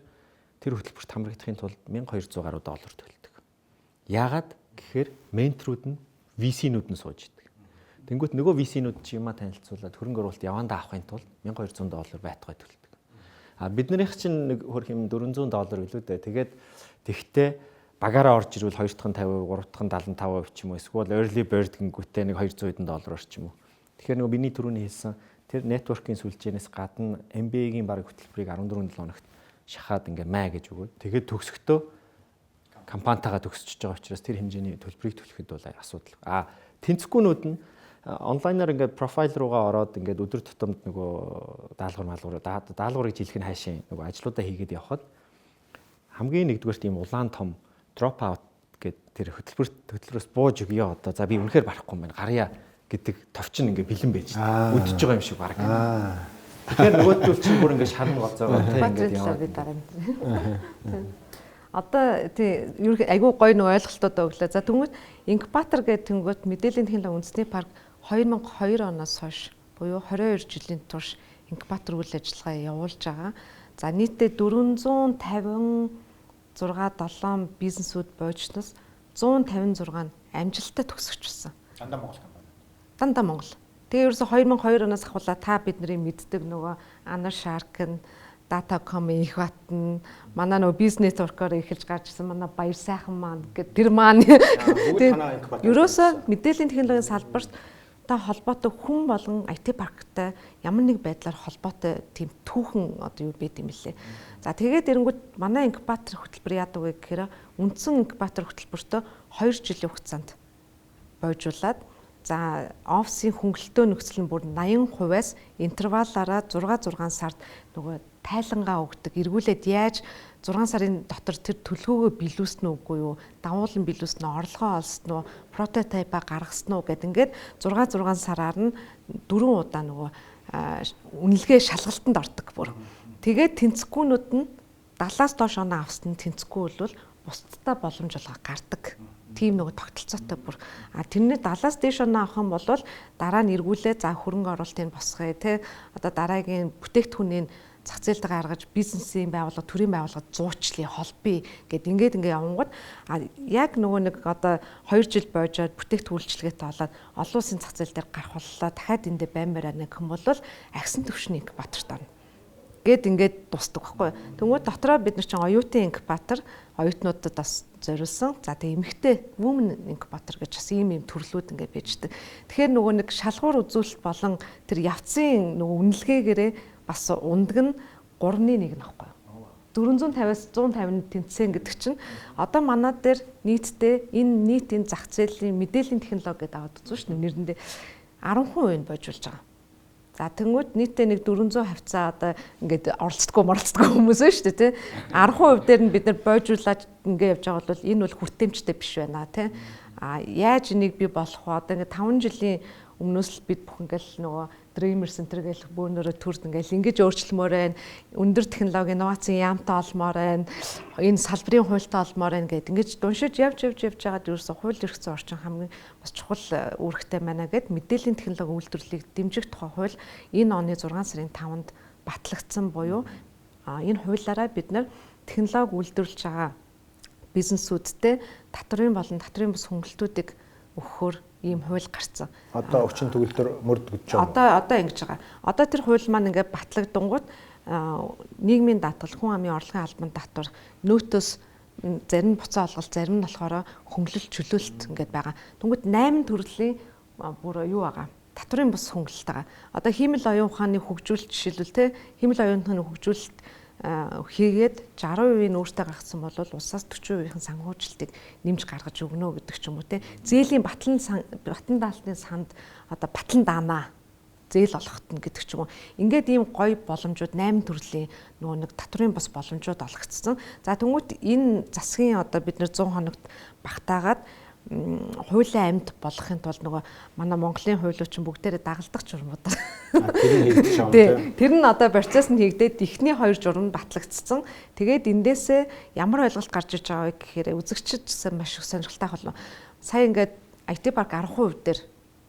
тэр хөтөлбөрт хамрагдахын тулд 1200 гаруй доллар төлдөг. Яагаад гэхээр менторууд нь VC-нүүд нь сууж идэг. Тэнгүүт нөгөө VC-нүүд чи юма танилцуулаад хөрөнгө оруулалт явандаа авахын тулд 1200 доллар байтугай төлдөг. Биднийх чинь нэг хөрх юм 400 доллар билүү дээ. Тэгээд тэгтээ багаараа орж ирвэл 2 дахь нь 50, 3 дахь нь 75% ч юм уу. Эсвэл early bird гингүүтээ нэг 200 хэдэн доллар орчим уу. Тэгэхээр нөгөө миний түрүүний хэлсэн тэр network-ийн сүлжээнээс гадна MBA-гийн баг хөтөлбөрийг 14 хоногт шахаад ингээ маа гэж өгөөд тэгээд төгсөхдөө компанитайгаа төгсөж байгаа учраас тэр хэмжээний төлбөрийг төлөхөд бол асуудал. Тэнцэхгүйнүүд нь онлайнаар ингээд профайл руугаа ороод ингээд өдөр тутамд нөгөө даалгаврыг жилэх нь хайшин нөгөө ажлуудаа хийгээд явхад хамгийн нэгдүгээрт ийм улаан том drop out гэдэг тэр хөтөлбөрөөс бууж өгье одоо за би үнэхээр барахгүй юм байна гарья гэдэг товчин ингээ бэлэн байж үдчихэж байгаа юм шиг баг. Тэгэхээр нөгөөдөл чинь бүр ингээ шарн гоцоогоо тийм ингээ яваад.
Одоо тий айгүй гоё нэг ойлголтууд өглөө. За тэгвэл инкубатор гэдэг тэнгуут мэдээллийн технологи үндэсний парк 2002 оноос хойш буюу 22 жилийн турш инкубатор үйл ажиллагаа явуулж байгаа. За нийтдээ 456 7 бизнесүүд боожноос 156 нь амжилттай төгсөгчсөн.
Дандаа Монгол компани.
Дандаа Монгол. Тэгээ ерөөсө 2002 оноос ахуулаад та бидний мэддэг нөгөө Anna Shark, Datacom их батн манай нөгөө бизнес network-оор эхэлж гарч ирсэн манай баяр сайхан маань гэдэг тэр маань ерөөсө мэдээллийн технологийн салбарт та холбоотой хүн болон IT парктай ямар нэг байдлаар холбоотой тийм түүхэн одоо юу байд юм бэлээ. За тэгээд эрэнгүүд манай инкубатор хөтөлбөр яадаг вэ гэхээр үндсэн инкубатор хөтөлбөртөө 2 жилийн хугацаанд бойжуулаад за офисын хөнгөлтөө нөхцөл нь бүр 80%-аас интервалаараа 6 сард нөгөө тайлангаа өгдөг. Эргүүлээд яаж 6 сарын дотор тэр төлөвлөгөөгөө биелүүлсэн үгүй юу? Давуулан биелүүлсэн үү? Орлогоо олсон уу? Прототипа гаргасан уу гэд ингээд 6 сараар нь 4 удаа нөгөө үнэлгээ шалгалтанд ордог бүр. Тэгээд тэнцэхгүйнүүд нь 70-аас доош оноо авсан тэнцэхгүй бол бусдтай боломж олгоо гардаг. Тийм нөгөө тогтолцоотой бүр. Тэрний 70-аас дээш оноо авах юм бол дараа нь эргүүлээ за хөрөнгө оруулалтыг босгоё те. Одоо дараагийн бүтээгдэхүүнийг зах зээлд гаргаж бизнесийн байгууллага, төрийн байгууллага зуучлая, холбоё гэд ингээд явангууд яг нөгөө нэг одоо 2 жил бойжоод бүтээгдэхүүн үйлчлэгээтэй болоод олон улсын зах зээл дээр гарах боллоо. Дахиад эндээ баймаар нэг юм бол агсан төвшний инкубаторт орно. Гэт ингээд дусдаг байхгүй. Тэнгүүд дотроо бид нар чинь оюутан инкубатор, оюутнуудад бас зориулсан. За тэгээ эмэгтэй women инкубатор гэж бас ийм төрлүүд ингээд байждаг. Тэгэхээр нөгөө нэг шалгуур үзүүлэлт болон тэр явцын нөгөө үнэлгээгээрээ бас ундаг нь 3-1 нөхгүй. 450-аас 150-ны тэнцсэн гэдэг чинь одоо манай дээр нийтдээ энэ нийтийн зах зээлийн мэдээллийн технологи гэдэг аваад үзсэн шүү дээ. Нэрэндээ 10% нь бойжуулж байгаа. За тэнгууд нийтдээ нэг 400 хавцаа одоо ингээд оролцдоггүй хүмүүс байна шүү дээ тий. 10% дээр нь бид нар бойжуулаад ингээд явж байгаа бол энэ бол хүртээмжтэй биш байна тий. Яаж энийг би болох вэ? Одоо ингээд 5 жилийн өмнөөс л бид бүх ингээл нөгөө Dreamer Center гэх бөөнөрөө төрд ингээл ингэж өөрчлөмөр байна. Өндөр технологи инновацийн яамтай олмоор байна. Энэ салбарын хуультай олмоор байна гэд ингэж дуншиж явж байгаад ерөөсө хууль эрх зүйн орчин хамгийн бас чухал үүрэгтэй байна гэд мэдээллийн технологи үйлдвэрлэлийг дэмжих тухай хууль энэ оны 6 сарын 5-нд батлагдсан буюу энэ хуулиараа бид нар технологи үйлдвэрлэж байгаа бизнесүүдтэй татврын болон татврын бус хөнгөлтүүдийг өгөхөөр ийм хууль гарцсан.
Одоо өвчин төгөлдөр мөрд гэж байна.
Одоо ингэж байгаа. Одоо тэр хууль маань ингээд батлагдангууд нийгмийн даатгал, хүн амын орлогын албан татвар, нөөтөөс зарим нь буцаа олголт, зарим нь болохоор хөнгөлөлт, чөлөөлт ингээд байгаа. Тэнгүүд 8 төрлийн бүр юу байгаа. Татврын бус хөнгөлөлт байгаа. Одоо хиймэл оюун ухааны хөгжүүлэлт жишээлбэл те хиймэл оюун ухааны хөгжүүлэлт хийгээд 60% нь өөртөө гаргасан бол улсаас 40%-ийн санхүүжилтийг нэмж гаргаж өгнө гэдэг ч юм уу те. Зээлийн батлан даалтны санд одоо батлан даанаа зээл олгохтно гэдэг ч юм уу. Ингээд ийм гоё боломжууд 8 төрлийн нөгөө нэг татврын бус боломжууд олгогдсон. За тэнгуут энэ засгийн одоо бид нэр 100 хоногт багтаагаад хуулийн амьд болохын тулд нөгөө манай Монголын хуулиуч бүгдээрээ дагалдах журмууд. Тэр нь одоо процесс нь хийгдээд эхний 2 журам батлагдсан. Тэгээд эндээсээ ямар ойлголт гарч иж байгаа вэ гэхээр үзэгчид маш их сонирхолтой болно. Сая ингээд IT парк 10% дээр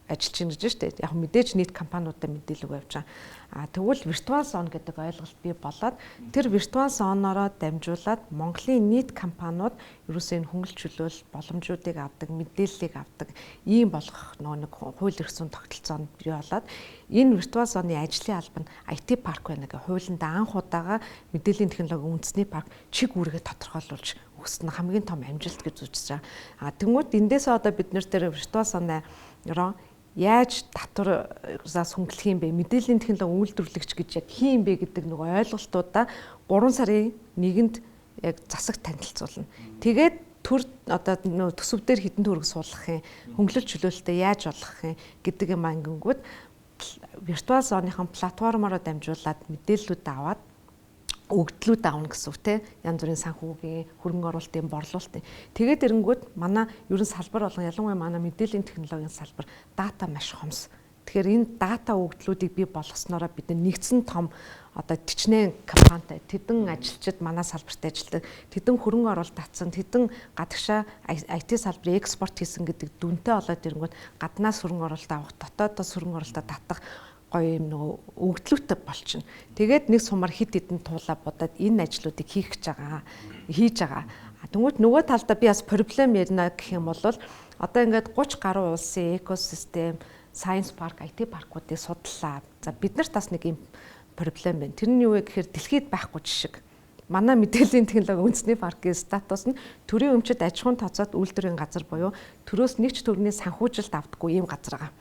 ажиллаж байна гэж шүү дээ. Яг мэдээж нийт компаниудад мэдээлэл өгч байгаа. Тэгвэл virtual zone гэдэг ойлголт бий болоод тэр virtual zone-ороо дамжуулаад Монголын нийт компаниуд ерөөсөө энэ хөнгөлөлт чөлөөлөл боломжуудыг авдаг, мэдээллийг авдаг, ийм болгох нэг хууль эрх зүйн тогтолцоонд бий болоод энэ virtual zone-ы ажлын алба нь IT парк байна гэх хуулинд анх удаага мэдээллийн технологийн үндэсний парк чиг үүргээ тодорхойлуулж өгсөн хамгийн том амжилт гэж үзэж байгаа. Тэнгүүд эндээсээ одоо бид нэр тэр virtual zone-ороо яаж татвараас хөнгөлөх юм бэ? Мэдээллийн технологи үйлдвэрлэгч гэж яг хин юм бэ гэдэг нэг ойлголтуудаа 3 сарын 1-нд яг засагт танилцуулна. Тэгээд төр одоо төсөв дээр хэдэн төгрөг суулгах юм, хөнгөлөлт чөлөөлөлтөд яаж болгох юм гэдэг юм ангингууд virtual zone-ийн платформороо дамжуулаад мэдээллүүд аваад өгдлүүд аавна гэсэн үг те янз бүрийн санхүүгийн хөрөнгө оруулалтын борлуулалтын тэгээд эрэнгүүд манай ерөн салбар болгон ялангуяа манай мэдээллийн технологийн салбар дата маш хомс. Тэгэхээр энэ дата өгдлүүдийг бий болгоснороо бид нэгдсэн том одоо төчнээ компанитай тэдэн ажилчид манай салбарт ажилладаг тэдэн хөрөнгө оруулалт татсан тэдэн гадагшаа IT салбарын экспорт хийсэн гэдэг дүнтэй болоод ирэнгүүт гаднаас хөрөнгө оруулалт авах дотоодоос хөрөнгө оруулалтаа татах гоё юм нөгөө өгдлөөтэй болчихно. Тэгээд нэг сумаар хит хитэн туулаа бодоод энэ ажлуудыг хийж байгаа. Тэнгүүд нөгөө талдаа би бас проблем ярина гэх юм бол одоо ингээд 30 гаруй улсын экосистем, science park, IT паркуудыг судлаа. За бид нарт бас нэг юм проблем байна. Тэр нь юу вэ гэхээр дэлхийд байхгүй жишг. Манай мэдээллийн технологи үндэсний паркийн статус нь төрийн өмчөд аж ахуйн тооцоод үйлдвэрийн газар буюу төрөөс нэг ч төгрөгийн санхүүжилт авдаггүй ийм газар байгаа.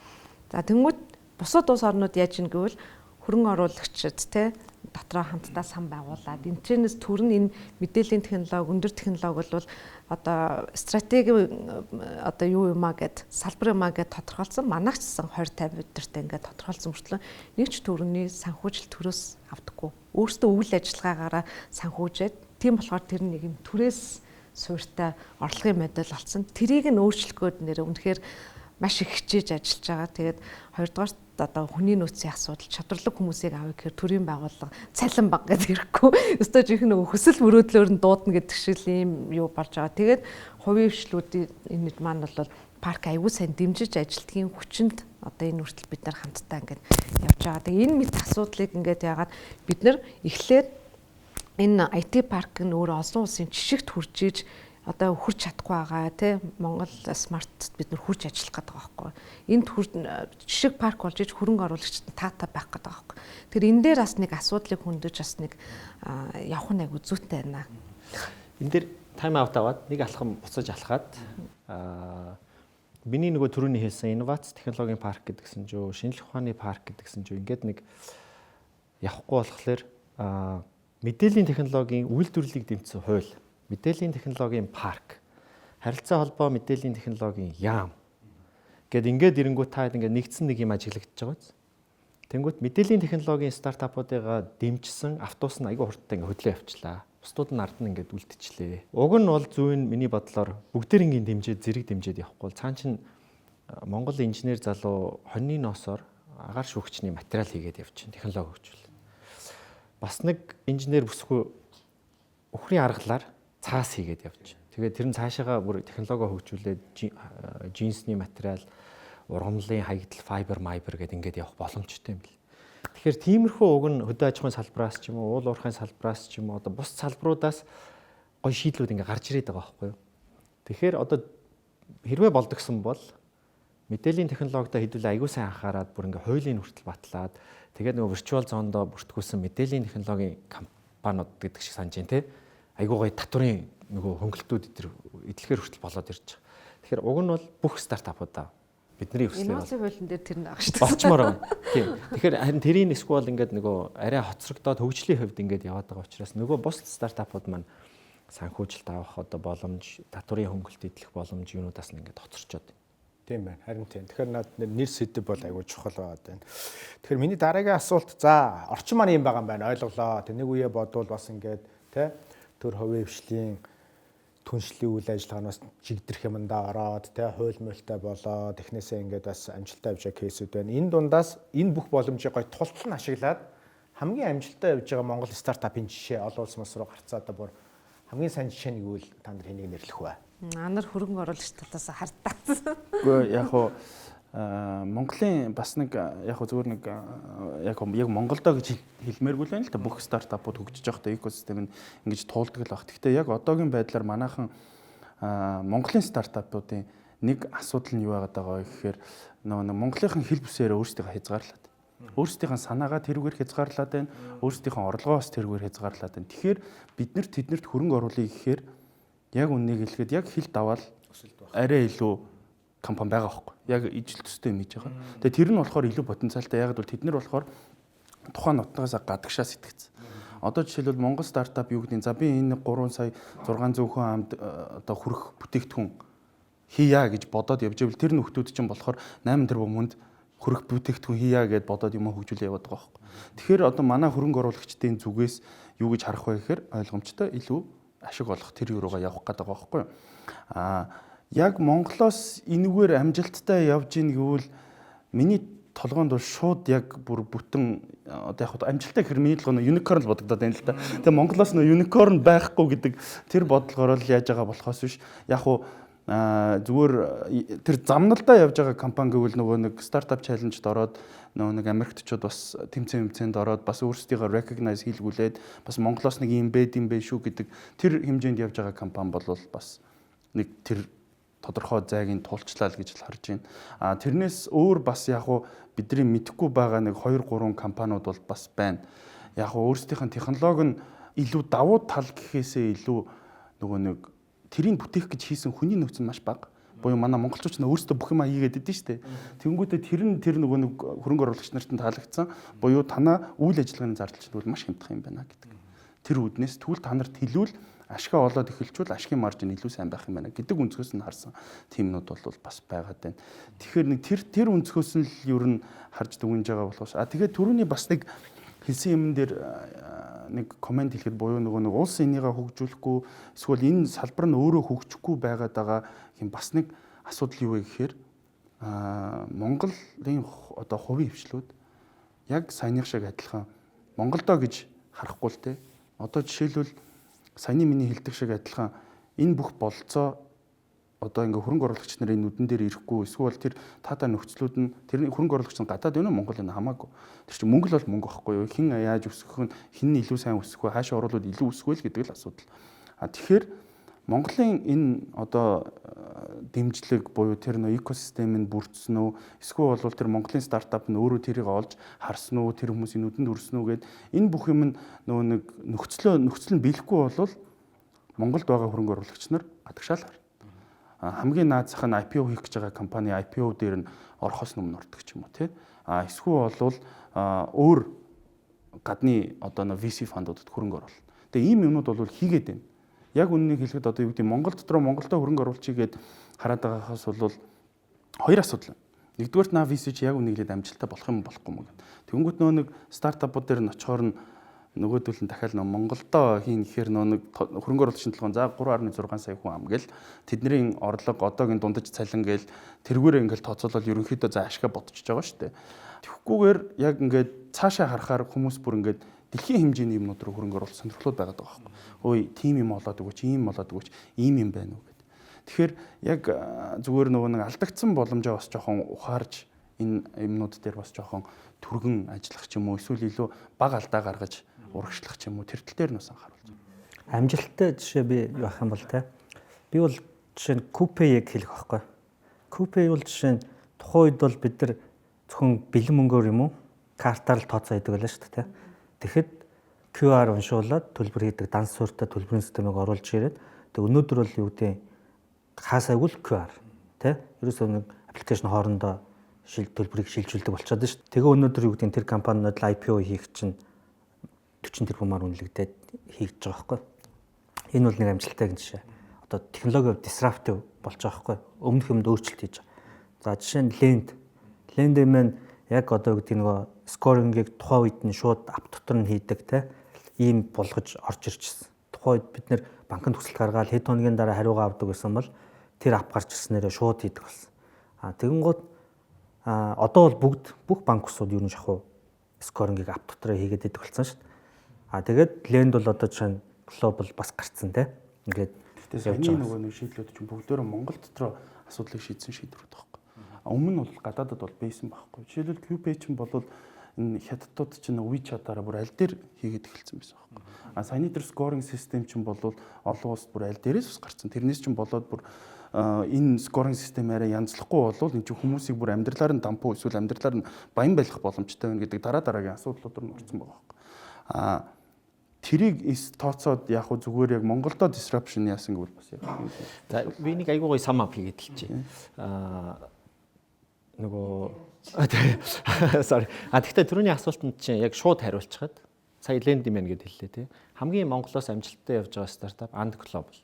За тэнгүүд бусад улс орнууд яаж ийн гэвэл хөрөнгө оруулагчид те дотроо хамтдаа сан байгуулад энэчнээс төрн энэ мэдээллийн технологи, өндөр технологи бол одоо стратеги одоо юу юмаа гэд салбар юмаа гэд тодорхойлсон. Манайч гэсэн 20-50 өдөртөө ингээд тодорхойлсон мөртлөө нэг ч төгрөгийн санхүүжилт төрөөс авдаггүй. Өөрөөсөө үйл ажиллагаагаараа санхүүжээд тийм болохоор тэр нэг юм төрөөс суурьтай орлогын модель болсон. Тэрийг нь өөрчлөхөд нэр үнэхээр маш их хичээж ажиллаж байгаа. Тэгээд хоёрдугаар одоо хүний нөөцийн асуудал чадварлаг хүмүүсийг авъя гэхээр төрийн байгууллага цалин баг гэдэг хэрэггүй. Өстөө жинхэнэ нөгөө хөсөл мөрөөдлөөр нь дуудана гэдэг шиг ийм юу болж байгаа. Тэгээд хувийн хвшлүүдийн энэ маань бол парк аягүй сайн дэмжиж ажилтгийн хүчинд одоо энэ хүртэл бид нар хамтдаа ингээд явж байгаа. Тэгээд энэ мэд асуудлыг ингээд яагаад бид нар эхлээд энэ IT парк нь өөр олон улсын жишгт хүрж иж одоо хүрч чадахгүй байгаа тий Монгол смарт бид нар хүрч ажиллах гэдэг байгаа байхгүй. Энд жишг парк болж иж хөрөнгө оруулагчид таатай байх гэдэг байгаа байхгүй. Тэр энэ дээр бас нэг асуудлыг хөндөж бас нэг явах нэг үзүүтэй байна.
Энд дээр тайм аут аваад нэг алхам буцаж алхаад миний нөгөө түрүүний хэлсэн инновац технологийн парк гэдгсэн жөө шинжлэх ухааны парк гэдгсэн жөө ингээд нэг явахгүй болохоор мэдээллийн технологийн үйлдвэрлэлийг дэмжсэн хууль мэдээллийн технологийн парк, харилцаа холбоо мэдээллийн технологийн яам гэд ингээд ирэнгүүт та ингээд нэгдсэн нэг юм ажиглагдаж байгаа биз. Тэнгүүт мэдээллийн технологийн стартапуудыгаа дэмжсэн автобус нь айгүй хурдтай ингээд хөдлөө явчлаа. Бусдууд нь ард нь ингээд үлдчихлээ. Уг нь бол зүүн миний бодлоор бүгдээрингийн дэмжээд зэрэг дэмжээд явахгүй. Цаан чин Монгол инженер залуу хоньны ноосоор агаар шүүгчний материал хийгээд явчихна. Технологи хөгжүүл. Бас нэг инженер бүсгүй өхрийн аргалаар цаас хийгээд явж. Тэгээд тэр нь цаашаага бүр технологи хөгжүүлээд джинсний материал, ургамлын хаягдал, файбер, гэдэг ингээд явах боломжтой юм бэл. Тэгэхээр тиймэрхүү уг нь хөдөө аж ахуйн салбараас ч юм уу, уул уурхайн салбараас ч юм уу, одоо бус салбаруудаас гоё шийдлүүд ингээд гарч ирээд байгаа байхгүй юу. Тэгэхээр одоо хэрвээ болдгсон бол мэдээллийн технологидоо хэдүүлээ аягүй сайн анхаарад бүр ингээд хуулийн хүртэл батлаад тэгээд нөгөө virtual zone-доо бүртгүүлсэн мэдээллийн технологийн компаниуд гэдэг шиг санаж байна те. Айгуу гоё татврын нөгөө хөнгөлтүүд эдлэхээр хүртэл болоод ирж байгаа. Тэгэхээр уг нь бол бүх стартапуудаа бидний өслөө
Инновацийн хуулийн дээр тэр нэг байгаа шүү дээ.
болчмоор байна. Тийм. Тэгэхээр харин тэрийн эсвэл ингээд нөгөө арай хоцрогдоод хөгжлийн хувьд ингээд яваад байгаа учраас нөгөө бус стартапууд маань санхүүжилт авах одоо боломж, татварын хөнгөлт идэх боломж юунуудаас нь ингээд хоцорчод байна.
Тийм байна. Харин тийм. Тэгэхээр над нэр сэдэв бол айгүй чухал байгаад байна. Тэгэхээр миний дараагийн асуулт за орчин маань юм байгаа юм байна. Ойлголоо. Тэг нэг үе бодвол бас ингээд тэ төр хувийн хвшлийн түншлэлийн үйл ажиллагаанаас жигдэрх юмдаа ороод тэ хууль мөлтэй болоо технээсээ ингээд бас амжилттай явж байгаа кейсүүд байна. Энэ дундаас энэ бүх боломжийг гой тултал нь ашиглаад хамгийн амжилттай явж байгаа Монгол стартапын жишээ олон улс мос руу гарцаад бүр хамгийн сайн жишээ нь юу вэ? Та нар хэнийг нэрлэх вэ?
Анар хөрөнгө оруулагч татаас хартаа.
Гэхдээ яг хуу Монголын бас нэг яг хуу зүгээр нэг яг Монголдоо гэж хэлмээргүй л байна л та бүх стартапууд хөгжиж байхдаа экосистем нь ингэж туулдаг л баг. Гэхдээ яг одоогийн байдлаар манайхан Монголын стартапуудын нэг асуудал нь юу байгаа гэхээр нөгөө Монголынхан хэл бүсээрээ өөрсдийнхөө хязгаарлаад. Өөрсдийнхөө санаагаа тэрүүгээр хязгаарлаад байна. Өөрсдийнхөө орлогоос тэрүүгээр хязгаарлаад байна. Тэгэхээр бид нарт тэднэрт хөрөнгө оруулъя гэхээр яг үннийг хэлэхэд яг хэл даваал арай илүү компани байгаа байхгүй. Яг ижил төстэй юм хийж байгаа. Тэгээ тэр нь болохоор илүү потенциалтай. Яг бол тэд нар болохоор тухайн нутгаас гадагшаа сэтгэцсэн. Одоо жишээлбэл Монгол стартап юу гэдэг нь за би энэ 3 сая 600 хүн амд одоо хүрэх бүтээгдэхүүн хийя гэж бодоод явж байвал тэр нөхдүүд чинь болохоор 8 тэрбум хүнд хүрэх бүтээгдэхүүн хийя гэд бодоод юм хөгжүүлээ яваад байгаа байхгүй. Тэгэхээр одоо манай хөрөнгө оруулагчдын зүгээс юу гэж харах вэ гэхээр ойлгомжтой илүү ашиг олох тэр юуруугаа явах гэдэг байгаа байхгүй. Яг Монголоос энэгээр амжилттай явж ийн гэвэл миний толгоонд бол шууд яг бүр бүтэн одоо яг амжилттай гэхэр миний толгойн юникорн л бодогдоод байна л да. Тэгээ Монголоос нөө юникорн байхгүй гэдэг тэр бодлогоор л яаж байгаа болохоос биш. Яг хуу зүгээр тэр замналдаа явж байгаа компани гэвэл нөгөө нэг стартап чаленжд ороод нөгөө нэг Америктчууд бас тэмцээнд ороод бас өөрсдийгөө recognize хийлгүүлээд бас Монголоос нэг юм байд юм бэ шүү гэдэг тэр хэмжээнд явж байгаа компани бол бас нэг тэр тодорхой зайгийн тулчлаа л гэж харж байна. Тэрнээс өөр бас яг хуу бидний мэдэхгүй байгаа нэг 2 3 компаниуд бол бас байна. Яг хуу өөрсдийнх нь технологи нь илүү давуу тал гэхээсээ илүү нөгөө нэг тэрийг бүтээх гэж хийсэн хүний нөөц нь маш бага. Буюу манай монголчууд нь өөрсдөө бүх юм хийгээд идэв штэ. Тэнгүүтээ тэр нөгөө нэг хөрөнгө оруулагч нарт нь таалагдсан. Буюу танаа үйл ажиллагааны зардал чинь бол маш хямдхан юм байна гэдэг. Тэр үднээс тэгвэл та нарт хэлвэл ашгаа олоод эхэлжүүл ашигын маржин илүү сайн байх юм байна гэдэг өнцгөөс нь харсан тиймнүүд бол бас байгаад байна. Тэгэхээр нэг тэр өнцгөөс нь л ер нь харж дүгнэж байгаа болохоос тэгээд түрүүний бас нэг хэлсэн юм дээр нэг комент хэлэхэд буюу нөгөө нэг улс энийгээ хөгжүүлэхгүй эсвэл энэ салбар нь өөрөө хөгжихгүй байгаад байгаа юм бас нэг асуудал юу вэ гэхээр Монголын одоо хувийн хвшлүүд яг саяных шиг адилхан Монголдоо гэж харахгүй л те. Одоо жишээлбэл саяны миний хэлдэг шиг адилхан энэ бүх болцоо одоо ингээ хөрөнгө оруулагч нарын нүдэн дээр ирэхгүй эсвэл тэр таата нөхцлүүд нь тэрний хөрөнгө оруулагч нь гадаад байна уу Монгол энэ хамаагүй. Тэр чинь мөнгө л бол мөнгө байхгүй юу? Хин яаж өсгөх нь хин нь илүү сайн өсгөх вэ? Хаашаа оруулаад илүү өсгөх вэ гэдэг л асуудал. Тэгэхээр Монголын энэ одоо дэмжлэг буюу тэр нөө экосистем нь бүрдсэн үү? Эсвэл бол тэр Монголын стартап нь өөрөө тэрийг олж харсан уу? Тэр хүмүүсийн нүдэнд хүрсэн үү гэд энэ бүх юм нөгөө нэг нөхцөл нь биелэхгүй болвол Монголд байгаа хөрөнгө оруулагч нар гадагшаал харна. Хамгийн наад зах нь IPO хийх гэж байгаа компани IPO дээр нь орохоос өмнө ордог ч юм уу тий. Эсвэл бол өөр гадны одоо VC фандуудад хөрөнгө оруулна. Тэгээ ийм юмнууд бол хийгээд байна. Яг үннийг хэлэхэд одоо юу гэдэг Монгол дотроо Монголдо хөрөнгө оруулчихъя гэд хараад байгаагаас бол хоёр асуудал байна. Нэгдүгээрт наа VC чи яг үнийглээд амжилттай болох юм болохгүй юм гэдэг. Тэнгүүт нөө нэг стартапууд дээр нь очихоор нь нөгөөдөл нь дахиад Монголдо хийн гэхээр нэг хөрөнгө оруулагчийн толгойн за 3.6 сая хүн ам гээл тэдний орлого одоогийн дундаж цалин гээл тэргүүрээ ингээл тооцоолол ерөнхийдөө за ашгаа бодчихж байгаа шүү дээ. Тэгэхгүйгээр яг ингээд цаашаа харахаар хүмүүс бүр ингээд дэлхийн хэмжээний юмнууд руу хөрөнгө оруулах сонирхлууд байгаад байгаа байхгүй. Ой, тийм юм болоод өгөөч, ийм болоод өгөөч, ийм юм байна уу гэд. Тэгэхээр яг зүгээр нөгөө нэг алдагдсан боломжоо бас жоохон ухаарж энэ юмнууд дээр бас жоохон түргэн ажиллах ч юм уу эсвэл илүү бага алдаа гаргаж урагшлах ч юм уу тэр тал дээр нь бас анхааруулж байна.
Амжилттай жишээ би юу ах юм бол те. Би бол жишээ нь Coupé-ийг хэлэх байхгүй. Coupé бол жишээ нь тухайн үед бол бид нар зөвхөн бэлэн мөнгөөр юм уу картаар л тооцоо хийдэг байлаа шүү дээ те. Тэгэхэд QR уншуулад төлбөр хийдэг данс суурьтай төлбөрийн системийг оруулж ирээд Тэг өнөөдөр бол юу гэдэг хаасайг л QR тий. Ерөөсөө нэг аппликейшн хоорондоо төлбөрийг шилжүүлдэг болчиход шүү дээ. Тэгээ өнөөдөр юу гэдэг тэр компаниуд IPO хийх чинь 40 тэрбумаар үнэлэгдээд хийж байгаа байхгүй. Энэ бол нэг амжилттай жишээ. Одоо технологи disruptive болж байгаа байхгүй. Өмнөх юмд өөрчлөлт хийж байгаа. За жишээ нь Lend маань яг одоо гэдэг нөгөө скорингийг тухайн үед нь шууд ап дотор нь хийдэг те ийм болгож орж ирчихсэн. Тухайн үед бид нэр банкнд хүсэлт гаргаад хэд хоногийн дараа хариугаа авдаг гэсэн бол тэр ап гарч ирснээрээ шууд хийдэг болсон. Тэгэнгუთ одоо бол бүх банк усуд юу н шахуу скорингийг ап дотроо хийгээд идэх болсон шүү дээ. Тэгээд Lend бол одоо жишээ нь глобал бас гарцсан те. Ингээд
гэхдээ саяны нөгөө нэг шийдлүүд чинь бүгдөө Монгол дотроо асуудлыг шийдсэн шийдвэрүүд байхгүй. Өмнө нь бол гадаадд бол байсан байхгүй. Жишээлбэл QPay чинь бол энэ хятадууд чинь WeChat-аараа бүр аль дээр хийгээд эхэлсэн байсан байхгүй. Саяны дээр скоринг систем чинь бол олон улсад бүр аль дээрээс ус гарцсан. Тэрнээс чинь болоод бүр энэ скоринг системээрээ янзлахгүй бол энэ чинь хүмүүсийг бүр амьдралаар нь дампуу эсвэл амьдралаар нь баян байлгах боломжтой байна гэдэг дараагийн асуудлууд руу орсон байгаа байхгүй. Тэрийг тооцоод яг хөө зүгээр яг Монголдо disruption яасан гэвэл бас яг.
За би нэг айгуу гоё sum up хийгээд хэлчихье. Sorry. Тэгвэл түрүүний асуултанд чинь яг шууд хариулчихад сая Lend мэн гэдээ хэллээ тий. Хамгийн Монголоос амжилттай явж байгаа стартап And Global.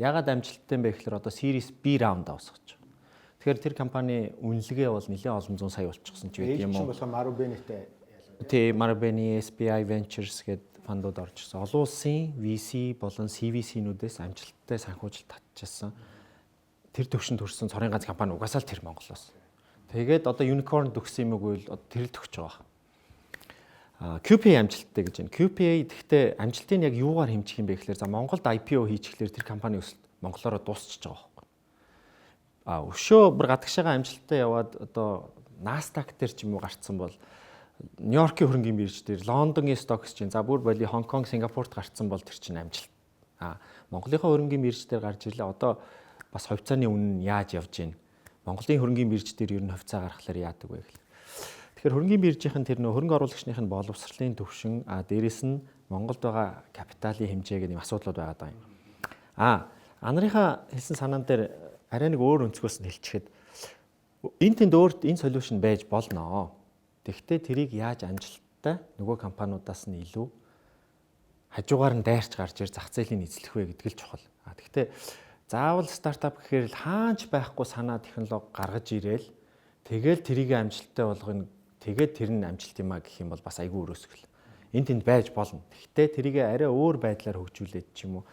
Ягаад амжилттай юм бэ гэхээр одоо Series B раунд авсгаж байгаа. Тэгэхээр тэр компани үнэлгээ бол нэлээд олон зуун сая болчихсон ч гэдэг юм уу.
Marubeni-тэй
тий, Marubeni, SBI Ventures гэдэг фандууд орж ирсэн. Олон улсын VC болон CVC-нүүдээс амжилттай санхүүжилт татчихсан. Тэр төвшөнд төрсэн цорын ганц компани угаасаа л тэр Монголоос. Тэгээд одоо unicorn төгсөн юм уу гэвэл тэрэл төгсөж байгаа. QPay амжилттай гэж байна. QPay гэхдээ амжилтыг яг юугаар хэмжих юм бэ гэхээр за Монголд IPO хийчихлээр тэр компани өсөлт монголоор дуусчихж байгаа байхгүй. Өшөө бүр гадагшаага амжилттай яваад одоо Nasdaq дээр ч юм уу гарцсан бол Нью-Йоркийн хөрөнгөний бирж дээр, Лондонгийн stock exchange, за бүр боли Хонконг, Сингапурт гарцсан бол тэр чинь амжилт. Монголынхаа хөрөнгөний бирж дээр гарч ирлээ. Одоо бас хувьцааны үнэ нь яаж явж байна? Монголын хөрөнгөний бирж дээр ер нь хувьцаа гаргахлаар яадаг вэ гэхэл. Тэгэхээр хөрөнгөний биржийн тэр нөө хөрөнгө оруулагчных нь боловсролын төвшин, дээрэс нь Монголд байгаа капиталын хэмжээ гэдэг асуудлууд байгаа даа. Анарынхаа хэлсэн санаан дээр арай нэг өөр өнцгөөс нь хэлчихэд энэ тэнд өөрт энэ солиушн байж болно. Тэгвэл тэрийг яаж амжилттай нөгөө компаниудаас нь илүү хажуугаар нь дайрч гарч ир зах зээлийн эзлэх вэ гэдэг л чухал. Тэгвэл заавал стартап гэхээр л хаанч байхгүй санаа технологи гаргаж ирээл тэгэл тэрийг амжилттай болгоно. Тэгээд тэр нь амжилт юм а гэх юм бол бас айгүй өрөөсгөл. Энд тэнд байж болно. Гэхдээ тэрийг арай өөр байдлаар хөгжүүлээд ч юм уу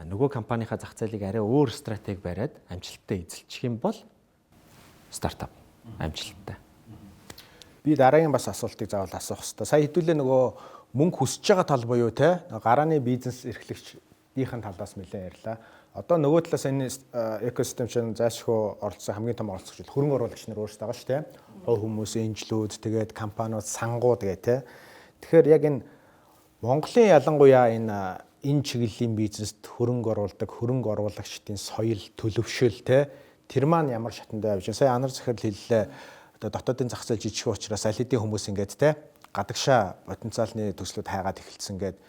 нөгөө компанийнхаа зах зээлийг арай өөр стратеги бариад амжилттай эзэлчих юм бол стартап амжилттай.
Би дараагийн бас асуултыг заавал асуух хэрэгтэй. Сая хэдүүлээ нөгөө мөнгө хүсэж байгаа тал буюу те гарааны бизнес эрхлэгчдийн талаас нэлээд ярьлаа. Одоо нөгөө талаас энэ экосистем чинь зайлшгүй оролцсон хамгийн том оролцогч хөрөнгө оруулагч нар өөрсдөө байгаа шүү те. Хов хүмүүс, энжлүүд, тэгээд компаниуд, сангууд гээ те. Тэгэхээр яг энэ Монголын ялангуяа энэ чиглэлийн бизнест хөрөнгө оруулдаг хөрөнгө оруулагчдын соёл, төлөвшөл те тэр маань ямар шатанд явж байна. Сая анар захирал хэллээ. Дотоодын зах зээл жижиг учраас аль хэдийн хүмүүс ингээд те гадагшаа потенциалны төслүүд хайгаад эхэлсэн гээд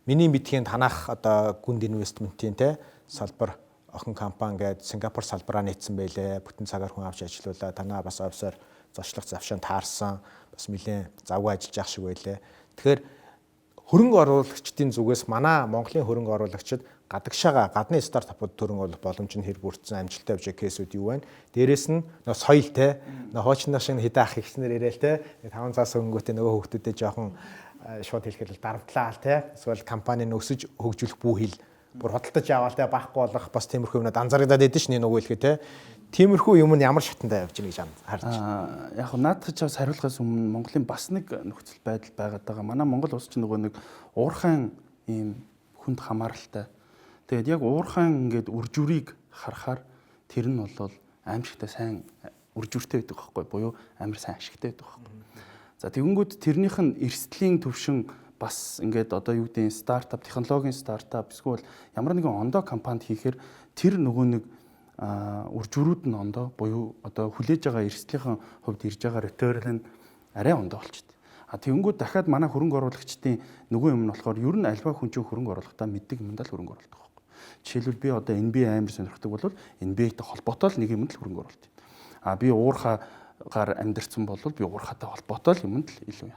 миний мэдхийн танах одоо гүнд инвестментийн те салбар охин компани гээд Сингапур салбараа нийцсэн байлээ. Бүтэн цагаар хүн авч ажиллаулаа. Танаа бас офисоор зочлох завшаан таарсан. Бас нэлээд завгүй ажиллаж явах шиг байлээ. Тэгэхээр хөрөнгө оруулагчдын зүгээс манай Монголын хөрөнгө оруулагчид гадагшаага гадны стартапууд төрөн болох боломж нь хэр бүрдсэн амжилттай явж байгаа кейсүүд юу байна? Дээрээс нь соёл те хоочны шиг хидах ихснэр ирээл те 5 цаас хөнгөтэй нөгөө хүүхдүүдэд жоохон шууд хэлэхэд дарамтлаа те эсвэл компанийн өсөж хөгжүүлэх бүх хил бүр худалдаж аваад те бахгүй болох бас тиймэрхүү юмнууд анзаарэгдаад идэв шний нөгөө хэлэхэд те тиймэрхүү юм нь ямар шатандаа явж байгаа гэж харж байна.
Яг нь наадах чаас хариулахаас өмнө Монголын бас нэг нөхцөл байдал байгаад байгаа. Манай Монгол улс чинь нөгөө нэг уурхайн ийм хүнд хамааралтай. Тэгээд яг уурхайн ингээд үржүрийг харахаар тэр нь бол аимшигтай сайн үржүртэй байдаг байхгүй буюу амар сайн ашигтай байдаг байхгүй. За тэгэнгүүт тэрнийх нь эрсдлийн төвшин бас ингээд одоо юу гэдэг стартап, технологийн стартап эсвэл ямар нэгэн ондоо компанид хийхээр тэр нөгөө нэг үржүрүүд нь ондоо буюу одоо хүлээж байгаа эрсдлийнхэн хувьд ирж байгаа return нь арай ондоо болчихдээ. Тэгэнгүүт дахиад манай хөрөнгө оруулагчдын нөгөө юм нь болохоор ер нь альва хүн чинь хөрөнгө оруулахдаа мэддэг юмдаа л хөрөнгө оруулдаг байхгүй. Жишээлбэл би одоо NBA амар сонирхдаг бол NBA-тэй холбоотой л нэг юмд л хөрөнгө оруулалт юм. Би уурхаагаар амьдэрсэн бол би уурхаатай холбоотой л юмд л илүү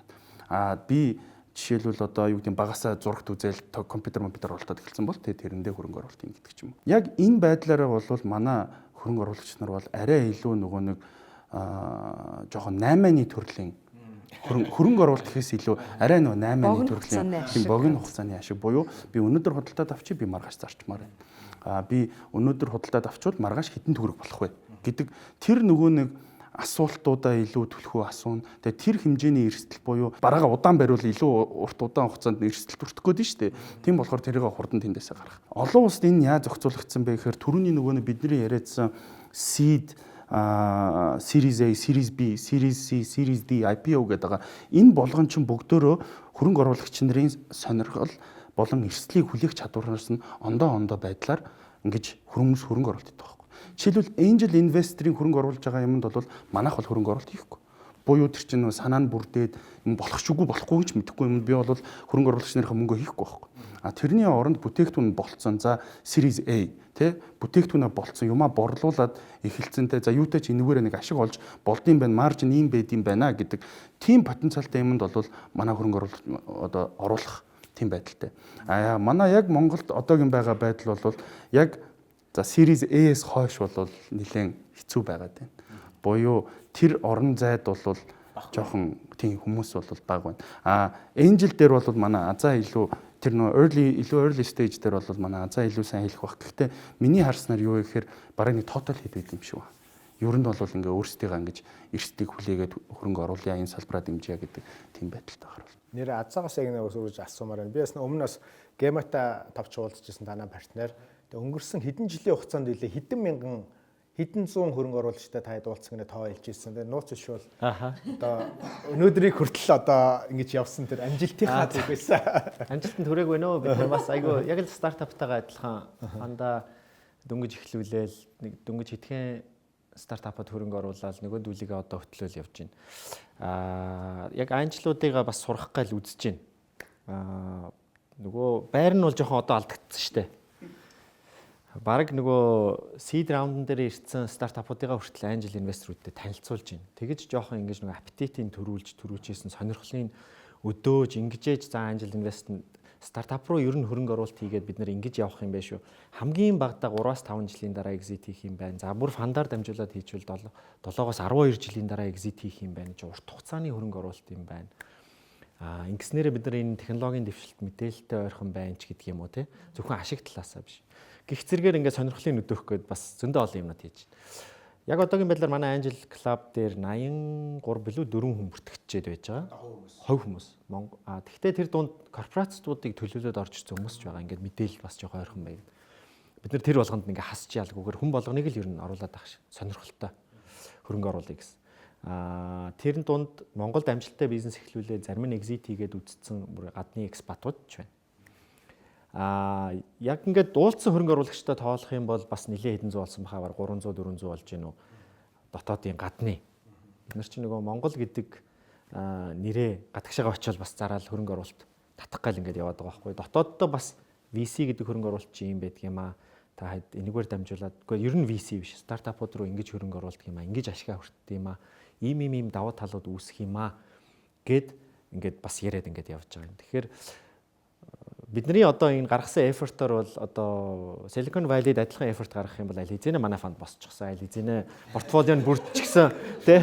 яа. Би жишээлбэл одоо юу гэдэг багасаа зурагт үзэл компьютер уралдаад эхэлсэн бол тэрэндээ хөрөнгө оруулалт юм гэдэг ч юм уу. Яг энэ байдлаараа бол манай хөрөнгө оруулагч нар бол арай илүү нөгөө нэг жоохон 8-ны төрлийн хөрөнгө оруулалт гэхээс илүү арай нөгөө 8-ны төрлийн тийм богино хугацааны ашиг буюу би өнөөдөр худалдаад авчи би маргааш зарчмаар байна. Би өнөөдөр худалдаад авчвал маргааш хэдэн төгрөг болох вэ гэдэг тэр нөгөө нэг асуултуудаа илүү түлхүү асууна. Тэгээ тэр хэмжээний эрсдэл буюу бараагаа удаан бариул илүү урт удаан хугацаанд эрсдэл төртөх гээд нь шүү дээ. Тийм болохоор тэрийг хурдан тэндээсээ гаргах. Олон улсад энэ яаж зохицуулагдсан бэ гэхээр түрүүний нөгөө бидний яриадсан seed Series A, Series B, Series C, Series D, IPO гэдэг байгаа. Энэ болгон чинь бүгдөө хөрөнгө оруулагч нарын сонирхол болон эрсдлийг хүлээх чадвараас нь ондоо байдлаар ингэж хөрөнгө оруулалт идэх. Жишээлбэл angel investor-ийн хөрөнгө оруулж байгаа юмд бол манайх бол хөрөнгө оруулалт хийхгүй. Буюу тэр чинь санаа нь бүрдээд болох шүүгүй болохгүй гэж мэдэхгүй юм би бол хөрөнгө оруулагч нарын мөнгө хийхгүй байхгүй. Тэрний оронд бүтээгдэхүүн болцсон. За Series A тий бүтээгдэхүүнээ болцсон юмаа борлуулад эхэлцэнтэй за юутай ч энэгээр нэг ашиг олж болдсон байна, маржин ийм байд юм байна гэдэг тийм потенциалтай юмд бол манай хөрөнгө оруулалт одоо оруулах тийм байдалтай. Манай яг Монголд одоогийн байгаа байдал бол яг за Series A-с хойш бол нэлээд хэцүү байгаад байна. Буюу тэр орон зайд бол жоохон тийм хүмүүс бол бага байна. Angel дээр бол манай азаа илүү тэр нөө early stage дээр бол манай азаа илүү сайн хэлэх баг. Гэхдээ миний харснаар юу гэхээр бараг нэг total хэд байд юм шиг байна. Ер нь бол ингээ өөрсдийгөө ингэж эрсдлийг хүлээгээд хөрөнгө оруулъя, энэ салбараа дэмжиж гэдэг тийм байдалтай гарвал.
Нэр азаагаас яг нэг үргэлж асуумаар байна. Би бас өмнө бас Gemata тавч уулзчихсан танай партнер. Тэгээ өнгөрсөн хэдэн жилийн хугацаанд илээ хэдэн зуун хөрөнгө оруулагчтай та дуулцсан гэнэ тоо хэлж ирсэн. Тэгээ нууц ишүүл. Одоо өнөөдрийг хүртэл одоо ингэж явсан тэр амжилтынхаа зүг байсан.
Амжилтанд хүрээг байна уу? Бид нар бас айгүй яг л стартаптайгаа адилхан андаа дөнгөж эхлүүлээл нэг дөнгөж хитгэн стартапад хөрөнгө оруулаад нөгөө дүүлийгээ одоо хөтлөөл явж байна. Яг анжлуудыгаа бас сурах гал үзэж байна. Нөгөө байр нь бол жоохон одоо алдагдсан шүү дээ. Бараг нөгөө seed round дээр ирсэн стартапуудыгаа хүртэл angel investor-уудтэй танилцуулж байна. Тэгэж жоохон ингэж нөгөө аппетитийг төрүүлжсэн сонирхлын өдөөж ингэжээж за angel invest стартап руу ер нь хөрөнгө оруулалт хийгээд бид нэр ингэж явах юм байна шүү. Хамгийн багадаа 3-5 жилийн дараа exit хийх юм байна. За бүр фандаар дамжуулаад хийчихвэл 7-оос 12 жилийн дараа exit хийх юм байна. Урт хугацааны хөрөнгө оруулалт юм байна. Ингэснээрээ бид нар энэ технологийн дэвшилт мэдээлэлтэй ойрхон байна ч гэдэг юм уу те. Зөвхөн ашиг талаасаа биш. Гэх зэрэгээр ингээд сонирхлын өдөөх гээд бас зөндөө олон юмнууд хийж байна. Яг одоогийн байдлаар манай Angel Club дээр 83 билүү 4 хүн бүртгэгдчихэд байж байгаа. Хувь хүмүүс. Тэгвэл тэр дунд корпорацтуудыг төлөвлөд орж ирсэн хүмүүс ч байгаа. Ингээд мэдээлэл бас жоохон ойрхон байна. Бид нар тэр болгонд ингээд хасч яалгүйгээр хүн болгоныг л ер нь оруулаад авах сонирхолтой хөрөнгө оруулъя гэсэн. Тэр дунд Монголд амжилттай бизнес эхлүүлээ зарим нь exit хийгээд үдцсэн гадны экспатууд ч байна. Яг ингээд дуулсан хөрөнгө оруулагчтай тоолох юм бол бас нэлээд хэдэн зуун болсон бахаар 300 400 болж гинөө дотоодын гадны. Бид нар чинь нөгөө Монгол гэдэг нэрээ гадагшаага очиод бас зараал хөрөнгө оруулалт татах гал ингээд яваад байгаа байхгүй. Дотооддоо бас VC гэдэг хөрөнгө оруулалт чинь юм байдаг юм аа. Та хэд энэгээр дамжуулаад үгүй ер нь VC биш. Стартапууд руу ингэж хөрөнгө оруулдаг юм аа. Ингэж ашигаа хүртдэг юм аа. Ийм давуу талууд үүсэх юм аа гэд ингээд бас яриад ингээд явж байгаа юм. Тэгэхээр бидний одоо энэ гаргасан effort-оор бол одоо Silicon Valley-д адилхан effort гаргах юм бол аль хэзээ манай фанд босчихсон, аль хэзээ портфолио нь бүрдчихсэн тий.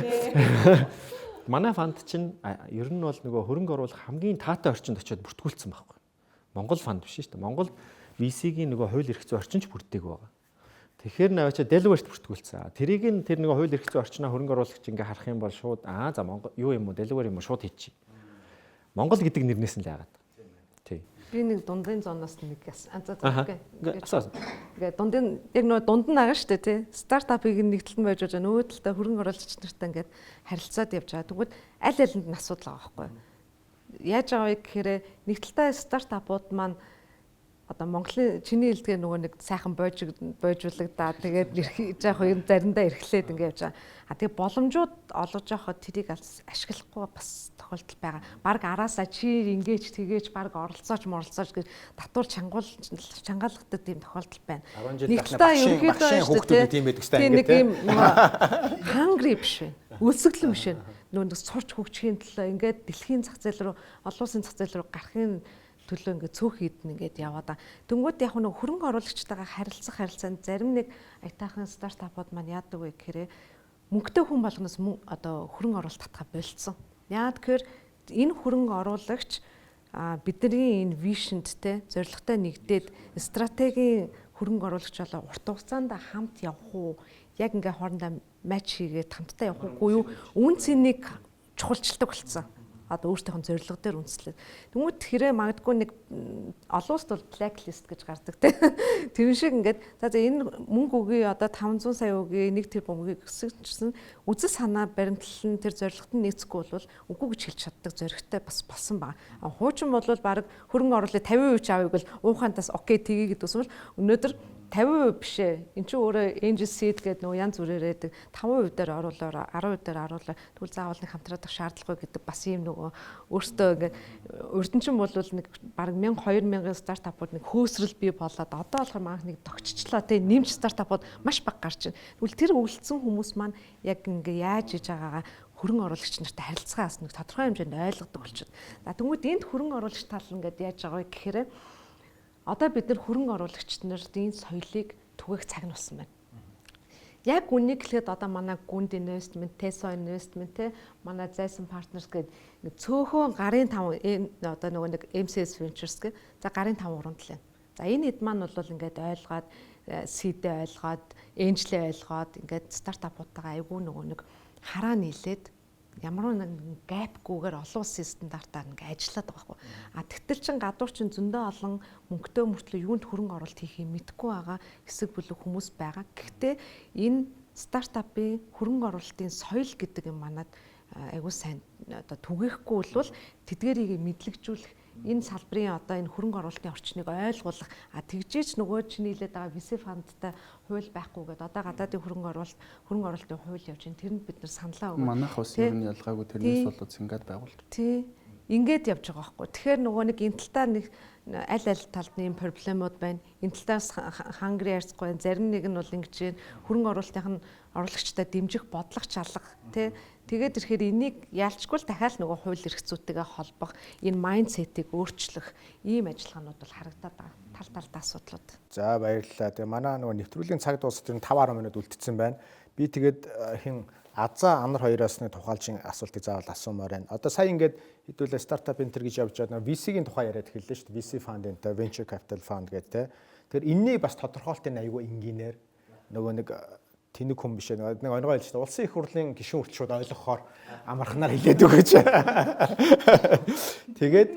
Манай фанд чинь ер нь бол нөгөө хөрөнгө оруулах хамгийн таатай орчинд очиод бүртгүүлсэн байхгүй. Монгол фанд биш шүү дээ. Монгол VC-гийн нөгөө хууль эрх зүйн орчинч бүрддэг байгаа. Тэгэхээр наваачаа Delaware-т бүртгүүлсэн. Тэрийг нь тэр нөгөө хууль эрх зүйн орчноо хөрөнгө оруулагч ингээ харах юм бол шууд за Монгол юу юм уу Delaware юм уу шууд хийчих. Монгол гэдэг нэрнээс нь л яагаад. Тий.
Би нэг дундын зоноос нэг ингээд дундын яг нөгөө дунд нь байгаа шүү дээ тий. Стартапыг нэг талд нь байж байгаа нөгөө талдаа хөрөнгө оруулагч нартай ингээд харилцаад явж байгаа. Тэгвэл аль алинд нь асуудал байгаа байхгүй юу? Яаж байгаа вэ гэхээр нэг талдаа стартапууд маань одоо Монголын чиний хэлдгээр нөгөө нэг сайхан бойжуулагдаа тэгээд яг юм заримдаа эрхлээд ингээд явж байгаа. А тэгээд боломжууд олгож явахад тэрийг ашиглахгүй бас тохиолдол байгаа. Бараг араасаа чи ингэж тэгэж бараг оролцооч гэж татвар чангаалгадаг тийм тохиолдол байна.
10 жил багшийн хүүхдүүд тийм байдаг гэсэн
ингээд тийм хангри биш вэ? Үлсгэлэн биш вэ? Нөгөө сурч хөгжихийн төлөө ингээд дэлхийн зах зээл рүү, олон улсын зах зээл рүү гарахын төлөө ингээд цөөх хийдэн ингээд яваад. Тэнгүүд яг нэг хөрөнгө оруулагчтайгаа харилцаанд зарим нэг аятайхан стартапууд маань яадаг вэ гэхээр мөнгөтэй хүн болгоноос одоо хөрөнгө оруулалт татгаа болцсон. Яагаад гэхээр энэ хөрөнгө оруулагч бидний энэ вишэнд те зорилготой нэгдээд стратегийн хөрөнгө оруулагч болоо урт хугацаанд хамт явах уу? Яг ингээд хоорондоо матч хийгээд хамтдаа явах уугүй юу? Үн цэнийг чухалчилдаг болсон. Одоо өөртөөхөн зорилго дээр үндэслээд. Тэнгүүд тэрэ магадгүй нэг олон улсд бол blacklist гэж гардаг те. Тэр шиг ингээд за энэ мөнгө өгье одоо 500 сая өгье 1 тэрбум өгье гэсэн үзэл санаа баримтлал нь тэр зорилгот нь нийцэхгүй бол үгүй гэж хэлж чаддаг зоригтой бас болсон байгаа. Хуучин бол баг хөрөнгө оруулалт 50% ч авъя гэвэл уухантаас окей тгий гэдгээс бол өнөөдөр 50% биш ээ. Энд чинь өөрөө angel seed гэдэг нөгөө янз бүрээр байдаг. 5% дээр оруулаараа 10% дээр оруулаа. Тэгвэл заавал нэг хамтраадах шаардлагагүй гэдэг бас ийм нөгөө өөртөө ингээд урдчин бол нэг бараг 1000-2000 стартапууд нэг хөөсрөл бий болоод одоо болохоор манайх нэг тогтчлоо тийм нэмж стартапууд маш бага гарч байна. Тэгвэл тэр үлдсэн хүмүүс маань яг ингээд яаж хийж байгаагаа хөрөнгө оруулагч нартай харилцаагаас нэг тодорхой хэмжээнд ойлгодог болчиход. За тэгвэл энд хөрөнгө оруулагч тал ингээд яаж байгаа вэ гэхээр одоо бид нар хөрөнгө оруулагчид нарт энэ соёлыг түгээх цаг нь болсон байна. Яг үнийг хэлэхэд одоо манай Гүнд Investment, Teso Investment те манай Zayson Partners гэдэг цөөхөн гарын 5 одоо нөгөө нэг MCS Ventures гэх за гарын 5 уранд л байна. За энэ хэд маань бол ингээд ойлгоод seed-ээ ойлгоод, angel-ээ ойлгоод ингээд стартапуудтайгаа айгүй нөгөө нэг хараа нийлээд ямар нэгэн гэпгүйгээр олон улсын стандартаар ингээ ажиллаад байгаа байхгүй. А тэгтэл чин гадуур чин зөндөө олон мөнгөтэй мөртлөө юунд хөрөнгө оруулалт хийхийг мэдэхгүй байгаа хэсэг бүлэг хүмүүс байгаа. Гэхдээ энэ стартапын хөрөнгө оруулалтын соёл гэдэг юм манад айгүй сайн одоо түгээхгүй бол тэдгэрийг мэдлэгжүүлэх энэ салбарын одоо энэ хөрөнгө оруулалтын орчныг ойлгуулах тэгжээч нөгөө чиний хэлээд байгаа VC фандтай хууль байхгүй гэдэг одоо гадаадын хөрөнгө оруулалтын хууль явж байна. Тэрэнд бид нар саналаа өгөө.
Манайх бас юу нь ялгаагүй тэрнээс болоод Сингад байгуулт.
Тий. Ингээд явж байгаа байхгүй. Тэгэхээр нөгөө нэг энэ талтаа нэг аль талд нэм проблемууд байна. Энэ талтаас хангри ярьцгүй байна. Зарим нэг нь бол ингэж хөрөнгө оруулалтын оруулагчтай дэмжих бодлого чалга тий. Тэгээд ирэхээр энийг яалчгүй л дахиад нөгөө хууль эрх зүйтэйгээ холбох энэ майндсетийг өөрчлөх ийм ажиллагаанууд бол харагдаад байгаа. Тал талдаа асуудлууд.
За баярлалаа. Тэгээ манай нөгөө нэвтрүүлгийн цаг дуусах тэр 5-10 минут үлдсэн байна. Би тэгээд хин Азаа Анар хоёроос нэг тухайлжин асуултыг заавал асуумаар байна. Одоо сая ингээд хэдүүлээ стартап энтер гэж явж байгаа нөгөө VC-ийн тухай яриад эхэллээ шүү дээ. VC fund энтэй venture capital fund гэдэг те. Тэгэхээр энэний бас тодорхойлтын аягүй энгийнээр нөгөө нэг тэнэг хүн биш нэг онгой хэлж та улсын их хурлын гишүүн хүртэл шууд ойлгохоор амархнаар хэлээд өгөөч. Тэгээд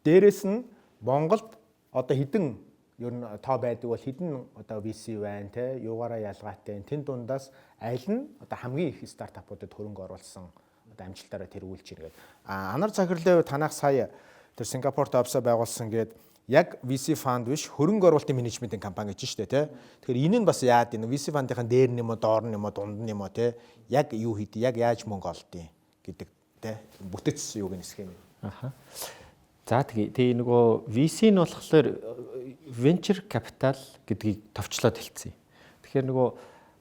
дээрэс нь Монголд одоо хэдэн ер нь тоо байдаг бол хэдэн одоо VC байна те юугаараа ялгаатай тэн дундаас аль нь одоо хамгийн их стартапуудад хөрөнгө оруулсан одоо амжилтаараа тэргүүлж байна гэдэг. Анар Захирлын танах сая тэр Сингапурт офсоо байгуулсан гэдэг яг VC fund биш хөрөнгө оруулалтын менежментийн компани гэж шүү дээ тий. Тэгэхээр энэ нь бас яад энэ VC fund-ийн дээр нь юм уу доор нь юм уу дунд нь юм уу тий. Яг юу хийдэ яг яаж мөнгө олдъё гэдэг тий. Бүтэц юуг нь хэсэг юм.
Аха. За тэгээ нөгөө VC нь болохоор venture capital гэдгийг товчлоод хэлсэн. Тэгэхээр нөгөө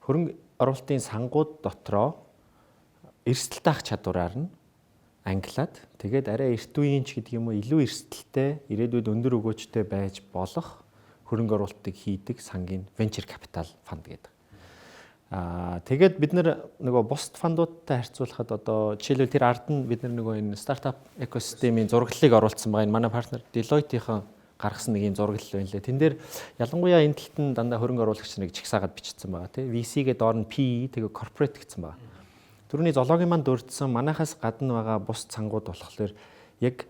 хөрөнгө оруулалтын сангууд дотроо эрсдэл таах чадвараар нь англиад тэгээд арай эрт үеийн ч гэдэг юм уу илүү эрсдэлтэй ирээдүйд өндөр өгөөжтэй байж болох хөрөнгө оруулалтыг хийдэг сангийн venture capital fund гэдэг. Тэгээд бид нөгөө бус фандуудтай харьцуулахад одоо жишээлбэл тэр ард нь бид нөгөө энэ стартап экосистемийн зураглалыг оруулсан байгаа. Энэ манай партнер Deloitte-ийн гаргасан нэг юм зураглал байна лээ. Тэн дээр ялангуяа энэ талд нь дандаа хөрөнгө оруулагч нарыг жигсаагаад бичсэн байгаа тийм. VC-гээ доор нь PE тэгээ corporate гэсэн байгаа. Түрүүний зоологийн манд дурдсан манайхаас гадна байгаа бус цангууд болохоор яг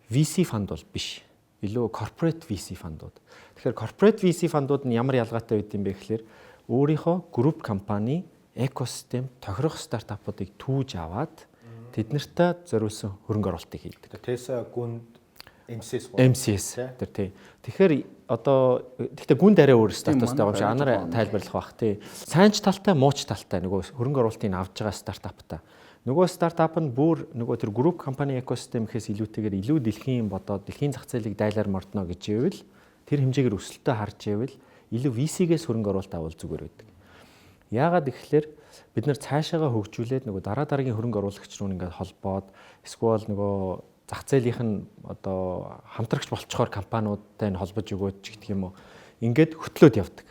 VC фанд бол биш. Илүү corporate VC фандууд. Тэгэхээр corporate VC фандууд нь ямар ялгаатай байд юм бэ гэхээр өөрийнхөө групп компани экосистем тохирох стартапуудыг түүж аваад тэднэртэй зориулсан хөрөнгө оруулалтыг хийдэг.
Teso, Гүнд,
MCS тэр тий. Тэгэхээр одоо гэхдээ гүн дараа өөр статустай байгаа юм шиг анаар тайлбарлах бах тий. Сайн ч талтай, муу ч талтай нөгөө хөрөнгө оруулалтыг авж байгаа стартаптай. Нөгөө стартап нь бүр нөгөө тэр групп компани экосистем гэхээс илүүтэйгээр илүү дэлхийн бодоод дэлхийн зах зээлийг дайлаар мордно гэж ивэл тэр хэмжээгээр өсөлтөө харж ивэл илүү VC-гээс хөрөнгө оруулалт авал зүгээр байдаг. Яагаад гэвэл бид нар цаашаага хөгжүүлээд нөгөө дараа дараагийн хөрөнгө оруулагч руу ингээд холбоод эсвэл нөгөө зах зээлийнх нь одоо хамтрагч болцохоор компаниудтай нь холбож өгөөд ч гэх юм уу ингээд хөтлөөд явдаг.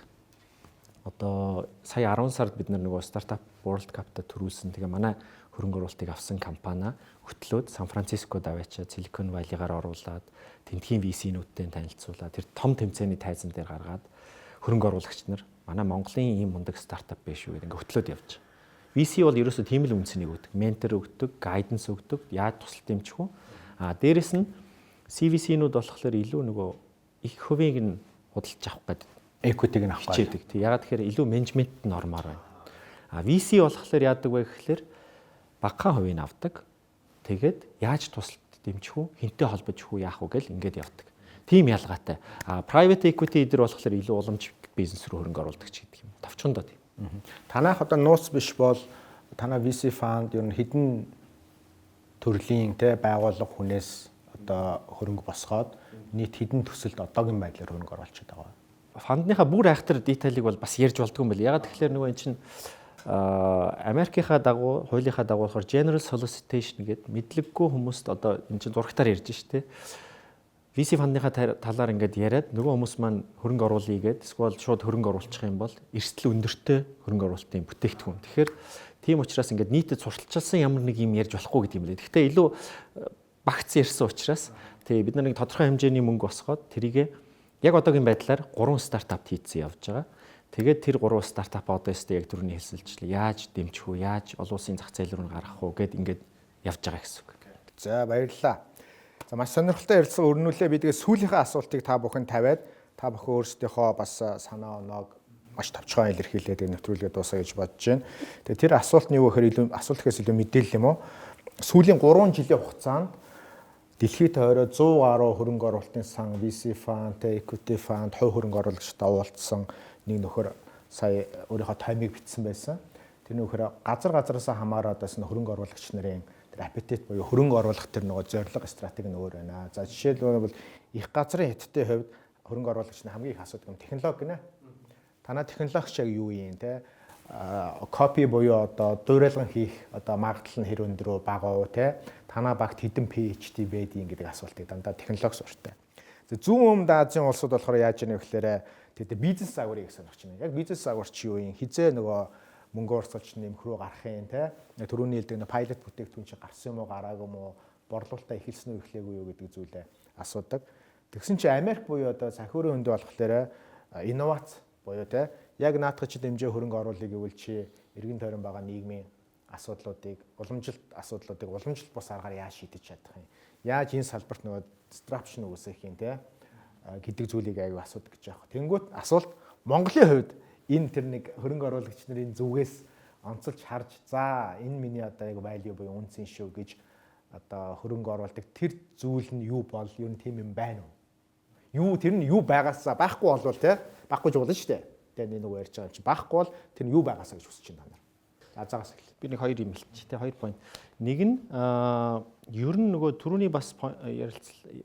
Одоо сая 10 сард бид нар нөгөө стартап World Cup-та төрүүлсэн. Тэгээ манай хөрөнгө оруулалтыг авсан компани хөтлөөд Сан Францискод аваачаад Silicon Valley-гаар оруулаад тентхийн VC-нүүдтэй танилцуулаад тэр том тэмцээний тайзан дээр гаргаад хөрөнгө оруулагч нар манай Монголын ийм мундаг стартап биш үү гэдэг ингээд хөтлөөд явж байгаа. VC бол ерөөсөө тийм л үнцнийг өгдөг. Ментор өгдөг, гайданс өгдөг, яаж тусалт дэмжих вэ? Дээрэс нь CVC-нүүд болохоор илүү нөгөө их хувийг нь худалдаж авах гэдэг.
Equity-г нь авах
гэдэг. Тэг ягаад тэгэхээр илүү менежмент нормоор байна. VC болохоор яадаг вэ гэхээр багахан хувийг авдаг. Тэгээд яаж тусалт дэмжих үү? Хинтээ холбож өгөх үү, яах вэ гэл ингээд явдаг. Тийм ялгаатай. Private equity дээр болохоор илүү уламж бизнес рүү хөрөнгө оруулдаг ч гэдэг юм. Товчхондоо тийм.
Танайх одоо нууц биш бол танай VC fund ер нь хэдэн төрлийн байгууллага хүнээс одоо хөрөнгө босгоод нийт хэдэн төсөлд одоогийн байдлаар хөрөнгө оруулчихад байгаа.
Фандныхаа бүр айхтар детайлыг бол бас ярьж болдгүй юм байна. Ягаад тэгэхээр нөгөө эн чинь Америкийнхаа дагуу, хуулийнхаа дагуу болохоор general solicitation гэдэг мэдлэггүй хүмүүст одоо эн чинь зурагтаар ярьж штэ. VC фандныхаа талаар ингээд яриад нөгөө хүмүүс маань хөрөнгө оруулъя гэд эсвэл шууд хөрөнгө оруулчих юм бол эрсдэл өндөртэй хөрөнгө оруулалтын бүтээгдэхүүн. Тэгэхээр тийм учраас ингээд нийтэд сурталчилсан ямар нэг юм ярьж болохгүй гэдэг юм лээ. Гэхдээ илүү багц ярьсан учраас тий бид нар нэг тодорхой хэмжээний мөнгө босгоод тэрийгэ яг одоогийн байдлаар 3 стартапт хийцэн явж байгаа. Тэгээд тэр 3 стартап одоо өстэй яг түрүүний хэлсэлжлээ. Яаж дэмжих үү, яаж олон улсын зах зээл рүү гаргах уу гэд ингээд явж байгаа гэсэн үг.
За баярлалаа. За маш сонирхолтой ярилцлага өрнүүлээ. Би тэгээ сүүлийнхээ асуултыг та бүхэн тавиад та бүхэн өөрсдийнхөө бас санаа оноог маш товчхон илэрхийлээд нэвтрүүлгээ дуусгая гэж бодож байна. Тэгээ тэр асуулт нь юу гэхээр илүү асуулт гэхээс илүү мэдээлэл юм уу? Сүүлийн 3 жилийн хугацаанд дэлхийд тойроо 100 гаруй хөрөнгө оруулалтын сан, VC fund, equity fund, хувь хөрөнгө оруулагчтай уулзсан нэг нөхөр сая өөрийнхөө таймыг бичсэн байсан. Тэр нөхөр газараасаа хамаараад бас хөрөнгө оруулагч нарын аппетит буюу хөрөнгө оруулах тэр нөгөө зорилго стратеги нь өөр байна. За жишээлбэл их газрын хятадын хувьд хөрөнгө оруулагчны хамгийн их асуудаг юм технологи гинэ. Танай технологич яг юу юм те? Копи буюу одоо дуурайлган хийх одоо магадлал нь хэр өндөр үү бага уу те? Танай багт хэдэн PhD байдгийг гэдэг асуултыг дандаа технологи суртай. За зүүн өмнөд Азийн улсууд болохоор яаж яах вэ гэхээр тэд бизнес загварыг сонирхож байна. Яг бизнес загварч юу юм? Хизээ нөгөө мөнгө оруулагч нэмэх рүү гарах юм те. Төрөний хэлдэг пайлот бүтээгдэхүүн чи гарсан юм уу гараагүй юм уу? Борлуулалтаа эхэлсэн үү эхлээгүй юу гэдэг зүйлээ асуудаг. Тэгсэн чи Америк буюу одоо санхүүрийн хөндө болохоор инновац буюу те яг наадах чи дэмжээ хөрөнгө оруулъя гэвэл чи эргэн тойрон байгаа нийгмийн асуудлуудыг, уламжилт асуудлуудыг уламжилт бус аргаар яаж шийдэж чадах юм? Яаж энэ салбарт нөгөө disruption үүсгэх юм те гэдэг зүйлийг аягүй асуудаг гэж яах. Тэнгүүт асуулт Монголын хувьд энэ тэр нэг хөрөнгө оруулагч нарын зүгээс онцолж харж за энэ миний одоо яг value буюу үнцэн шүү гэж одоо хөрөнгө оруулдаг тэр зүйл нь юу бол ер нь тийм юм байна уу? Юу тэр нь юу байгаасаа байхгүй болвол те байхгүй ч болно шүү дээ. Тэгээ нэг ярьж байгаа юм чи байхгүй бол тэр нь юу байгаасаа гэж хүсэж байна. За загас эхлэв. Би нэг 2 юм хэлчих те 2 point. Нэг нь ер нь нөгөө түрүүний бас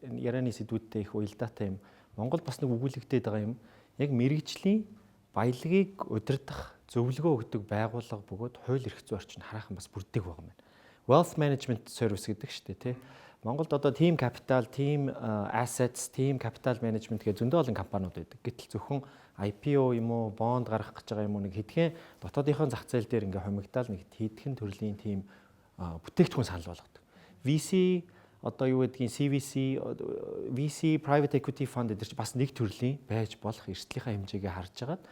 ярианы сэдвүүдтэй их уялдаатай юм. Монгол бас нэг өгүүлэгдээд байгаа юм. Яг мэрэгжлийн баялагийг удирдах зөвлөгөө өгдөг байгууллага бөгөөд хууль эрх зүйн орчин хараахан бас бүрддэг байгаа юм байна. Wealth management service гэдэг шүү дээ, тий. Монголд одоо team capital, team assets, team capital management гэх зөндөө олон компаниуд байдаг. Гэтэл зөвхөн IPO юм уу, bond гаргах гэж байгаа юм уу нэг хэдхэн дотоодынхон зах зээл дээр ингээ хомигдаал нэг хэдхэн төрлийн team бүтээгдэхүүн санал болгодог. VC одоо юу гэдгийг CVC, VC private equity fund гэдэг чинь бас нэг төрлийн байж болох эрсдлийнхаа хэмжээгээ харж агаад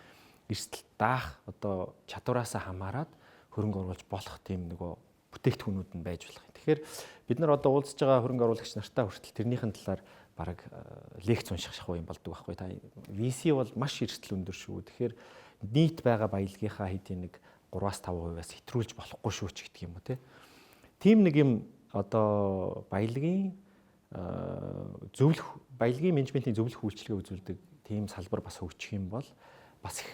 эрсдэл даах одоо чадвараасаа хамаарат хөрөнгө оруулж болох тийм нөгөө бүтээгдэхүүнүүд нь байж болох юм. Тэгэхээр бид нар одоо уулзж байгаа хөрөнгө оруулагч нартай хүртэл тэрнийхэн талаар бараг лекц унших шахуу юм болдог байхгүй. Та VC бол маш эрсдэл өндөр шүү. Тэгэхээр нийт байгаа баялагийнхаа хэдийн нэг 3-5%-аас хэтрүүлж болохгүй шүү ч гэдэг юм уу те. Тим нэг юм одоо баялагын
зөвлөх баялагын менежментийн зөвлөх үйлчилгээ үзүүлдэг тийм салбар бас хөгжих юм бол бас их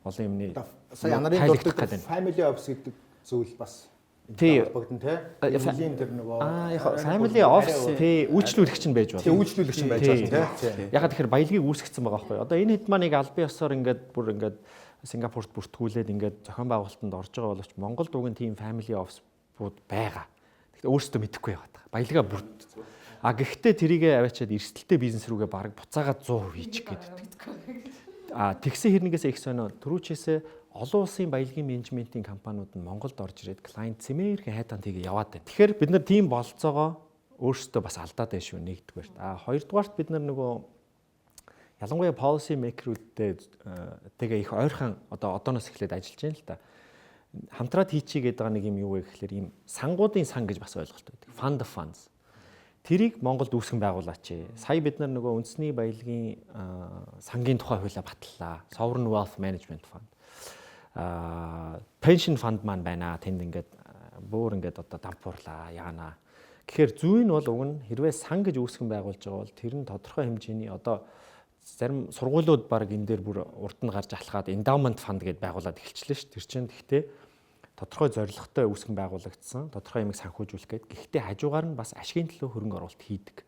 олон юмны
сая анарын дуртай family office гэдэг зүйл бас холбогдсон тий. Family тэр нөгөө
яг family office тий үйлчлүүлэгч нь байж болно.
Тий үйлчлүүлэгч нь байж болно тий.
Яг тэгэхээр баялагийг үүсгэсэн байгаа байхгүй. Одоо энэ хэд маань нэг албан ёсоор ингээд Сингапурт бүртгүүлээд ингээд зохион байгуулалтанд орж байгаа боловч Монголд уг нь тийм family office-ууд байгаа. Гэхдээ өөрсдөө мэдэхгүй байгаа. Баялагаа бүрт. Гэхдээ тэрийгэ аваачаад эрсдэлтэй бизнес рүүгээ бараг буцаагаад 100% хийчих гэдэг. Тэгсэн хэрнээс их сонио түрүүчээсээ олон улсын баялагын менежментийн компаниуд нь Монголд орж ирээд клиент цэмээрхэн хайдаан тийг яваад байна. Тэгэхээр бид нар тийм болцоогоо өөрсдөө бас алдаад байна шүү нэгдүгээр. Хоёрдугаарт бид нар нөгөө ялангуяа policy maker-үүдтэй тэгээ их ойрхон одооноос эхлээд ажиллаж байна л да. Хамтраад хийчихгээд байгаа нэг юм юу вэ гэхээр ийм сангуудын сан гэж бас ойлголт байдаг. Fund of funds. Тэрийг Монголд үүсгэн байгуулаач. Сая бид нар нөгөө үндэсний баялагын сангийн тухай хуулиа батллаа. Sovereign Wealth Management Fund. Pension fund маань байна. Тэнд ингээд бүр ингээд дампуурлаа, яана. Тэгэхээр зүй нь бол уг нь хэрвээ сан гэж үүсгэн байгуулж байгаа бол тэр нь тодорхой хэмжээний зарим сургуулиуд баг энэ дээр бүр урд нь гарч алхаад endowment fund гэдээ байгуулад эхэлчихлээ шүү. Тэр чинь гэхдээ тодорхой зорилготой үүсгэн байгуулагдсан, тодорхой юмыг санхүүжүүлэх гээд гэхдээ хажуугаар нь бас ашигын төлөө хөрөнгө оруулалт хийдэг.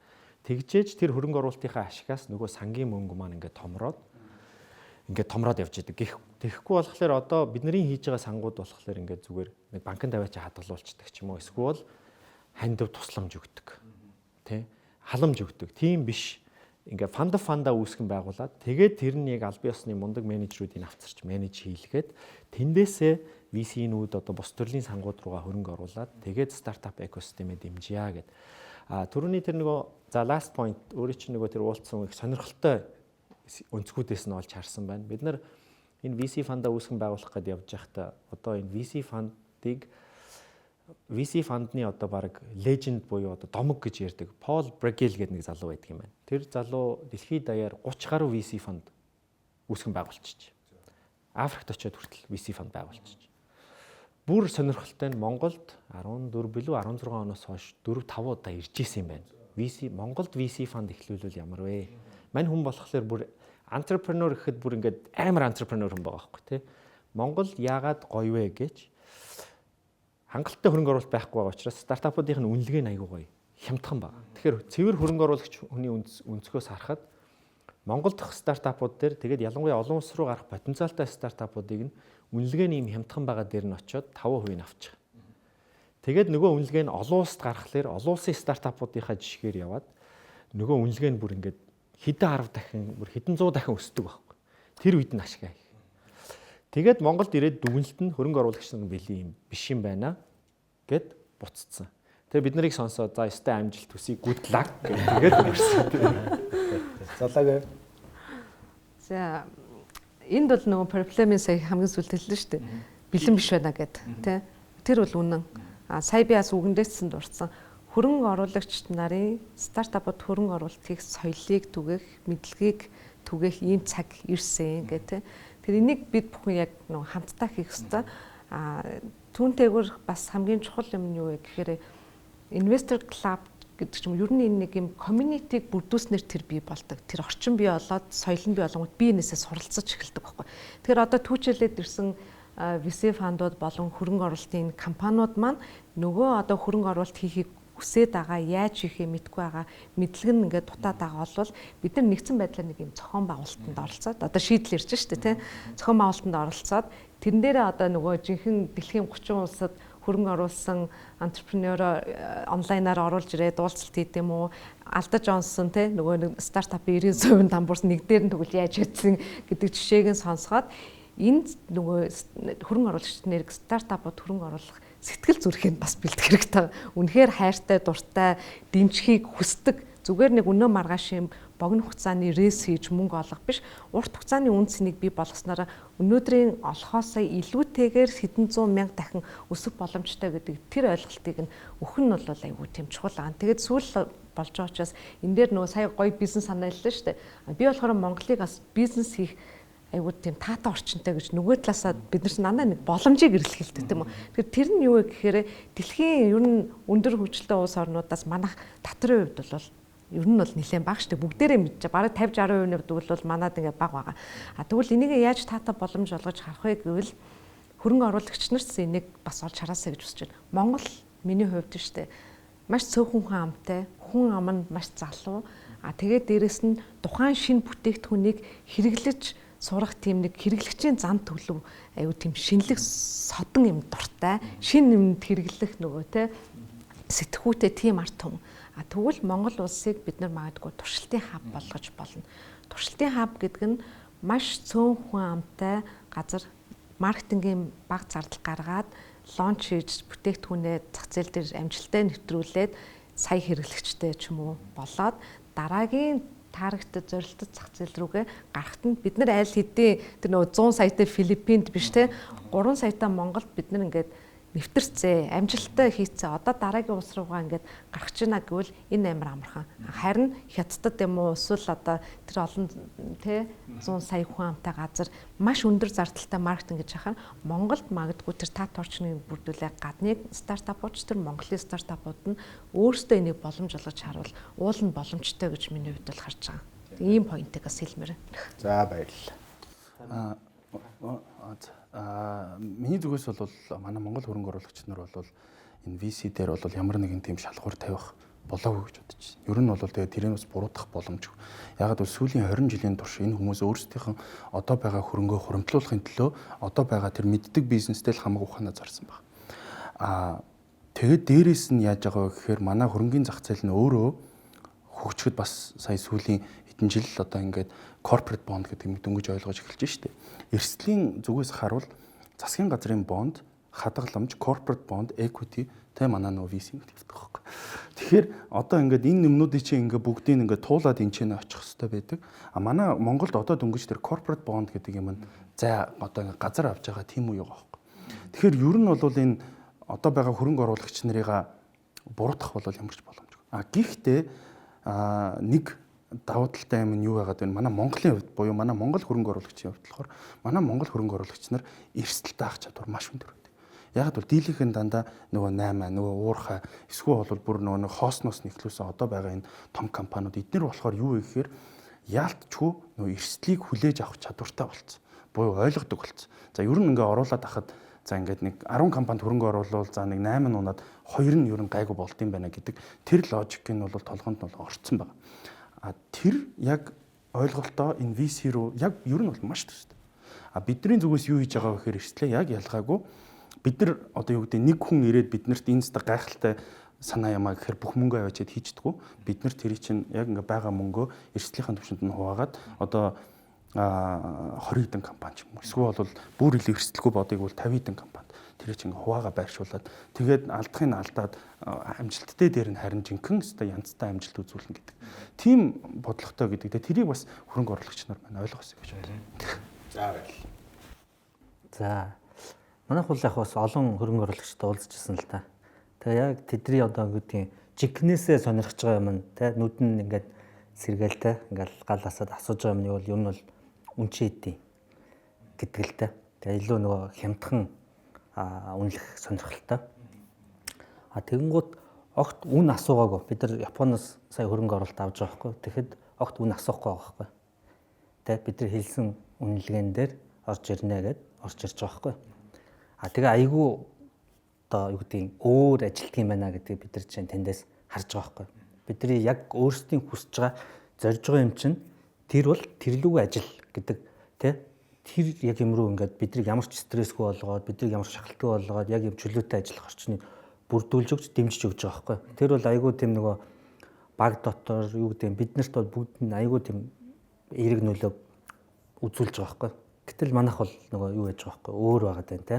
Тэгжээж тэр хөрөнгө оруулалтынхаа ашигаас нөгөө сангийн мөнгө маань ингээд томроод явж идэг. Тэгэхгүй болохоор одоо бидний хийж байгаа сангууд болохоор ингээд зүгээр нэг банкнд аваач хадгалуулцдаг ч юм уу эсвэл хандив тусламж өгдөг. Тэ? Халамж өгдөг. Тийм биш. Ингээ фанда үүсгэн байгуулад тэгээд тэр нь яг албан ёсны мундаг менежерүүдийн авцарч менеж хийлгээд тэндээсээ VC-нүүд бус төрлийн сангууд руугаа хөрөнгө оруулад тэгээд стартап экосистемээ дэмжийа гэд. Түрүүний тэр нөгөө last point өөрөө чинь нөгөө тэр уулзсан их сонирхолтой өнцгүүдээс нь олж харсан байна. Бид нар энэ VC фанда үүсгэн байгуулах гэдээ явж байхдаа одоо энэ VC фандны баг леженд буюу домог гэж ярьдаг Пол Брегел гэдэг нэг залуу байдаг юм байна. Тэр залуу дэлхийд даяар 30 гаруй VC фанд үүсгэн байгуулчих. Африкт очиод хүртэл VC фанд байгуулчих. Бүр сонирхолтой нь Монголд 14 билүү 16 оноос хойш 4-5 удаа ирж исэн юм байна. Монголд VC фанд эхлүүлвэл ямар вэ? Мань хүн болохоор бүр entrepreneur гэхэд бүр ингээд амар entrepreneur хүн байгаа байхгүй тий. Монголд яагаад гоё вэ гэж хангалттай хөрөнгө оруулалт байхгүй байгаа учраас стартапуудын үнэлгээ нь аягүй гоё хямдхан байна. Тэгэхээр цэвэр хөрөнгө оруулагч хүний өнцгөөс харахад Монголд дах стартапууд дээр тэгээд ялангуяа олон улс руу гарах потенциалтай стартапуудыг нь үнэлгээ нь юм хямдхан байгаа дээр нь очиод 5% авчих. Тэгээд нөгөө үнэлгээ нь олон улсад гаргахлаар олон улсын стартапуудынхаа жишгээр яваад нөгөө үнэлгээ нь бүр ингээд хэдэн 10 дахин бүр хэдэн 100 дахин өсдөг байхгүй. Тэр үед нь ашиг авах. Тэгээд Монголд ирээд дүгнэлт нь хөрөнгө оруулагч нар бэлий юм биш юм байна гэд буццсан. Тэгээ бид нарыг сонсоод за өстэй амжилт хүсье good luck гэдэг өгсөн.
Залаагаа.
За энд бол нөгөө проблемын сая хамгийн сүүлд хэллээ шүү дээ. Бэлэн биш байна гэд тий. Тэр бол үнэн. Сая би бас үгэндээссэн дурдсан. Хөрөнгө оруулагч нарын стартапууд хөрөнгө оруулалтыг соёлыг түгээх, мэдлэгийг түгээх ийм цаг ирсэн гэх тий. Тэр энийг бид бүхэн яг нөгөө хамтдаа хийх ёстой. Түүнтэйгүр бас хамгийн чухал юм нь юу вэ гэхээр investor club гэдэг ч юм ер нь энэ нэг юм community-г бүрдүүлснээр тэр бий болдог. Тэр орчин бий болоод соёл нь бий болонгууд би энэсээ суралцаж эхэлдэг байхгүй. Тэгэхээр одоо түүчэлээд ирсэн VC фандууд болон хөрөнгө оруулалтын компаниуд маань нөгөө одоо хөрөнгө оруулалт хийхийг хүсээд байгаа, яаж хийхээ мэдгүй байгаа, мэдлэг нь ингээд дутаад байгаа бол бид нар нэгдсэн байдлаар нэг юм зохион байгуулалтанд оролцоод одоо шийдэл ирж штэ тий. Зохион байгуулалтанд оролцоод тэрэн дээрээ одоо нөгөө жинхэнэ дэлхийн 30 улсад хөрөнгө оруулсан entrepreneur онлайнаар оруулж ирээд уулзалт хийх юм уу, алдаж онсон тий нөгөө стартапын 90% дампуурсан нэг дээр нь тэгвэл яаж хийсэн гэдэг жишээг нь сонсоход энд нөгөө хөрөнгө оруулагч нэрг стартапууд хөрөнгө оруулах сэтгэл зүрэхийг бас бэлдэх хэрэгтэй. Үнэхээр хайртай, дуртай, дэмжихийг хүсдэг. Зүгээр нэг өнөө маргааш юм богино хугацааны рейс хийж мөнгө олох биш. Урт хугацааны үн цэнийг бий болгосноор өнөөдрийн олохоосоо илүүтэйгээр хэдэн зуун мянга дахин өсөх боломжтой гэдэг тэр ойлголтыг нь өгөх нь бол айгүй тийм чухал аа. Тэгээд сүүл болж байгаа учраас энэ дээр нөгөө сая гоё бизнес санаа хэллээ шүү дээ. Би болохоор Монголыг бас бизнес хийх айгуу тийм таатай орчинтай гэж нөгөө талаасаа бид нар надад нэг боломжийг эрэлхэлдэг тийм үү. Тэгэхээр тэр нь юу вэ гэхээр дэлхийн ер нь өндөр хөгжилтэй улс орнуудаас манайх татрын хувьд бол ер нь бол нэлээд бага штэ бүгдээрээ мэдчихэ. Бараг 50-60% бол манад ингээд бага байгаа. Тэгвэл энийг яаж таатай боломж олгож харах вэ гэвэл хөрөнгө оруулагч нарт энийг бас олж хараасаа гэж хүсэж байна. Монгол миний хувьд штэ маш цөөхөн хүн амтай, хүн ам нь маш залуу. Тэгээд дээрэс нь тухайн шинэ бүтээгдэхүүнийг хэрэглэж сурах тийм нэг хэрэглэгчийн зам төлөв аюу тийм шинэлэг содон юм дуртай, шинэ юмд хэрэглэх нөгөө те сэтгүүтэй тийм арт түмэн. Тэгвэл Монгол улсыг бид нар магадгүй туршилтын хаб болгож болно. Туршилтын хаб гэдэг нь маш цөөн хүн амтай газар маркетингийн бага зардал гаргаад лонч хийж бүтээгдэхүүнээ зах зээл дээр амжилттай нэвтрүүлээд сая хэрэглэгчтэй ч юм уу болоод дараагийн таргетд зорилттой зах зээл рүүгээ гарахт нь бид нар аль хэдийн тэр нөгөө 100 саятай Филиппинд биш те 3 саятай Монголд бид нар ингээд нэвтэрцээ, амжилттай хийцээ. Одоо дараагийн улс руугаа ингээд гарах гэж байна гэвэл энэ амар амархан. Харин хятадд юм уу эсвэл одоо тэр олон тэ 100 сая хүн амтай газар маш өндөр зардалтай маркетинг гэж хахаар Монголд магадгүй тэр тат орчныг бүрдүүлээ гадны стартапууд тэр Монголын стартапууд нь өөрсдөө энийг боломж олгож харуул уул нь боломжтой гэж миний хувьд бол харж байгаа. Ийм поинтээс хэлмээр.
За баярлалаа.
Миний зүгээс бол манай Монгол хөрөнгө оруулагч нар бол энэ VC дээр бол ямар нэгэн тийм шалгуур тавих болоогүй гэж бодож байна. Ер нь бол тэгээд тэрийг бас буруудах боломжгүй. Ягаад гэвэл сүүлийн 20 жилийн турш энэ хүмүүс өөрсдийнх нь одоо байгаа хөрөнгөө хуримтлуулахын төлөө одоо байгаа тэр мэддэг бизнестэй л хамаагүй ухаанаа зарсан байна. Тэгээд дээрээс нь яаж байгаа вэ гэхээр манай хөрөнгөний зах зээл нь өөрөө хөгжөхөд бас сая сүүлийн хэдэн жил одоо ингээд corporate bond гэдэг юм дөнгөж ойлгож эхэлж штэ. Эрсдлийн зүгээс харуул засгийн газрын бонд, хадгаламж, corporate bond, equity тэ манай нөө VC гэдэг байхгүй. Тэгэхээр одоо ингээд энэ юмнуудыг чинь ингээд бүгдийг ингээд туулаад энэ ч очих хэрэгтэй байдаг. Манай Монголд одоо дөнгөж тэр corporate bond гэдэг юм за одоо ингээд газар авч байгаа тийм үү байгаа байхгүй. Тэгэхээр ер нь бол энэ одоо байгаа хөрөнгө оруулагч нарыгаа буруутгах бол ямар ч боломжгүй. Гэхдээ нэг давуу талтай юм нь юу байгаад байна? Манай Монголын хувьд буюу манай Монгол хөрөнгө оруулагчийн хувьд болохоор манай Монгол хөрөнгө оруулагч нар эрсдэлтэй ах чадвар маш өндөр байдаг. Яг бол дийлийнхэн дандаа нөгөө 8 нөгөө уурхай эсвэл бол бүр нөгөө хоосноос нэхлүүлсэн одоо байгаа энэ том компаниуд эдгээр болохоор юу вэ гэхээр яалтчгүй нөгөө эрсдлийг хүлээж авах чадвартай болцсон. Буюу ойлгодог болцсон. За ер нь ингээ оруулаад ахад за ингээд нэг 10 компанид хөрөнгө оруулал за нэг 8 нь унаад 2 нь ер нь гайгүй болд юм байна гэдэг тэр логикийг нь бол толгонд нь орцсон байна. Тэр яг ойлголтоо энэ VC руу яг ер нь бол маш төстэй. Бидний зүгээс юу хийж байгаа вэ гэхээр эрсдлээ яг ялгаагүй. Бид нар одоо юу гэдэг нэг хүн ирээд биднэрт инста гайхалтай санаа ямаа гэхээр бүх мөнгөө аваачаад хийждэггүй. Бид нар тэрий чинь яг ингээ байгаа мөнгөө эрсдлийнхэн түвшинд нь хуваагаад одоо 20 хэдэн компани ч юм уу. Эсвэл бол бүр илүү эрсдэлгүй бодыг бол 50 хэдэн компани. Тэр чинь хуваага байршуулад тэгээд алдахын алдаад амжилттай дээр нь харин жинхэнэ өстой янзтай амжилт үзүүлнэ гэдэг. Тийм бодлоготой гэдэг. Тэрийг бас хөрөнгө оруулагч нар маань ойлгосоо гэж байна.
За баярлалаа.
За манайх бол яг бас олон хөрөнгө оруулагчтай уулзчихсан л та. Тэгээ яг тэдний одоо гэдгийг жигнэсээ сонирхож байгаа юм те нүд нь ингээд сэргээлтэй ингээд гал асаад асууж байгаа юм нь бол ер нь бол үнчээдий гэдэг л те. Тэгээ илүү нөгөө хямдхан үнэлэх сонирхолтой. Тэгэнгუთ огт үн асуугаагүй. Бид нар Японоос сая хөрөнгө оруулалт авч байгаа байхгүй. Тэгэхэд огт үн асуухгүй байгаа байхгүй. Тэ бид нар хэлсэн үнэлгээн дээр орж ирнэ гэд орж ирж байгаа байхгүй. Тэгээ айгүй одоо юу гэдгийг өөр ажилтг юм байна гэдгийг бид нар чинь тэндээс харж байгаа байхгүй. Бидний яг өөрсдийн хүсэж байгаа зорж байгаа юм чинь тэр бол тэрлүүгээ ажил гэдэг тэ тэр яг юм руу ингээд биднийг ямар ч стрессгүй болгоод биднийг ямар ч шахалтгүй болгоод яг юм чөлөөтэй ажиллах орчныг бүрдүүлж өгч дэмжиж өгч байгаа байхгүй. Тэр бол айгүй тийм нөгөө баг дотор юу гэдэг биднэрт бол бүгд нь айгүй тийм эерэг нөлөө үзүүлж байгаа байхгүй. Гэтэл манайх бол нөгөө юу яаж байгаа байхгүй өөр байгаад байна те.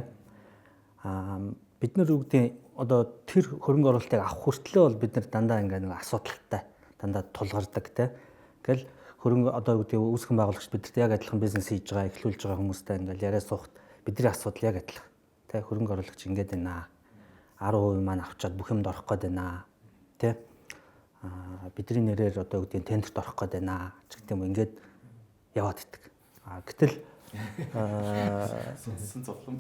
Бид нар юу гэдэг одоо тэр хөрөнгө оруулалтыг авах хүртлээр бол бид нар дандаа ингээд нэг асуудалтай дандаа тулгардаг те. Ингээл хөрөнгө одоо юу гэдэг үүсгэн байгуулагч бидэрт яг адилхан бизнес хийж байгаа эхлүүлж байгаа хүмүүстэй ингээл яриа суухт бидний асуудал яг адилхан. Тэ хөрөнгө оруулагч ингээд байна. 10% маань авчаад бүх юмд орох гээд байна. Тэ бидний нэрээр одоо юу гэдэг тендерт орох гээд байна. Ч гэдэг юм ингээд яваад иддэг. Гэтэл
сонсон зовлон.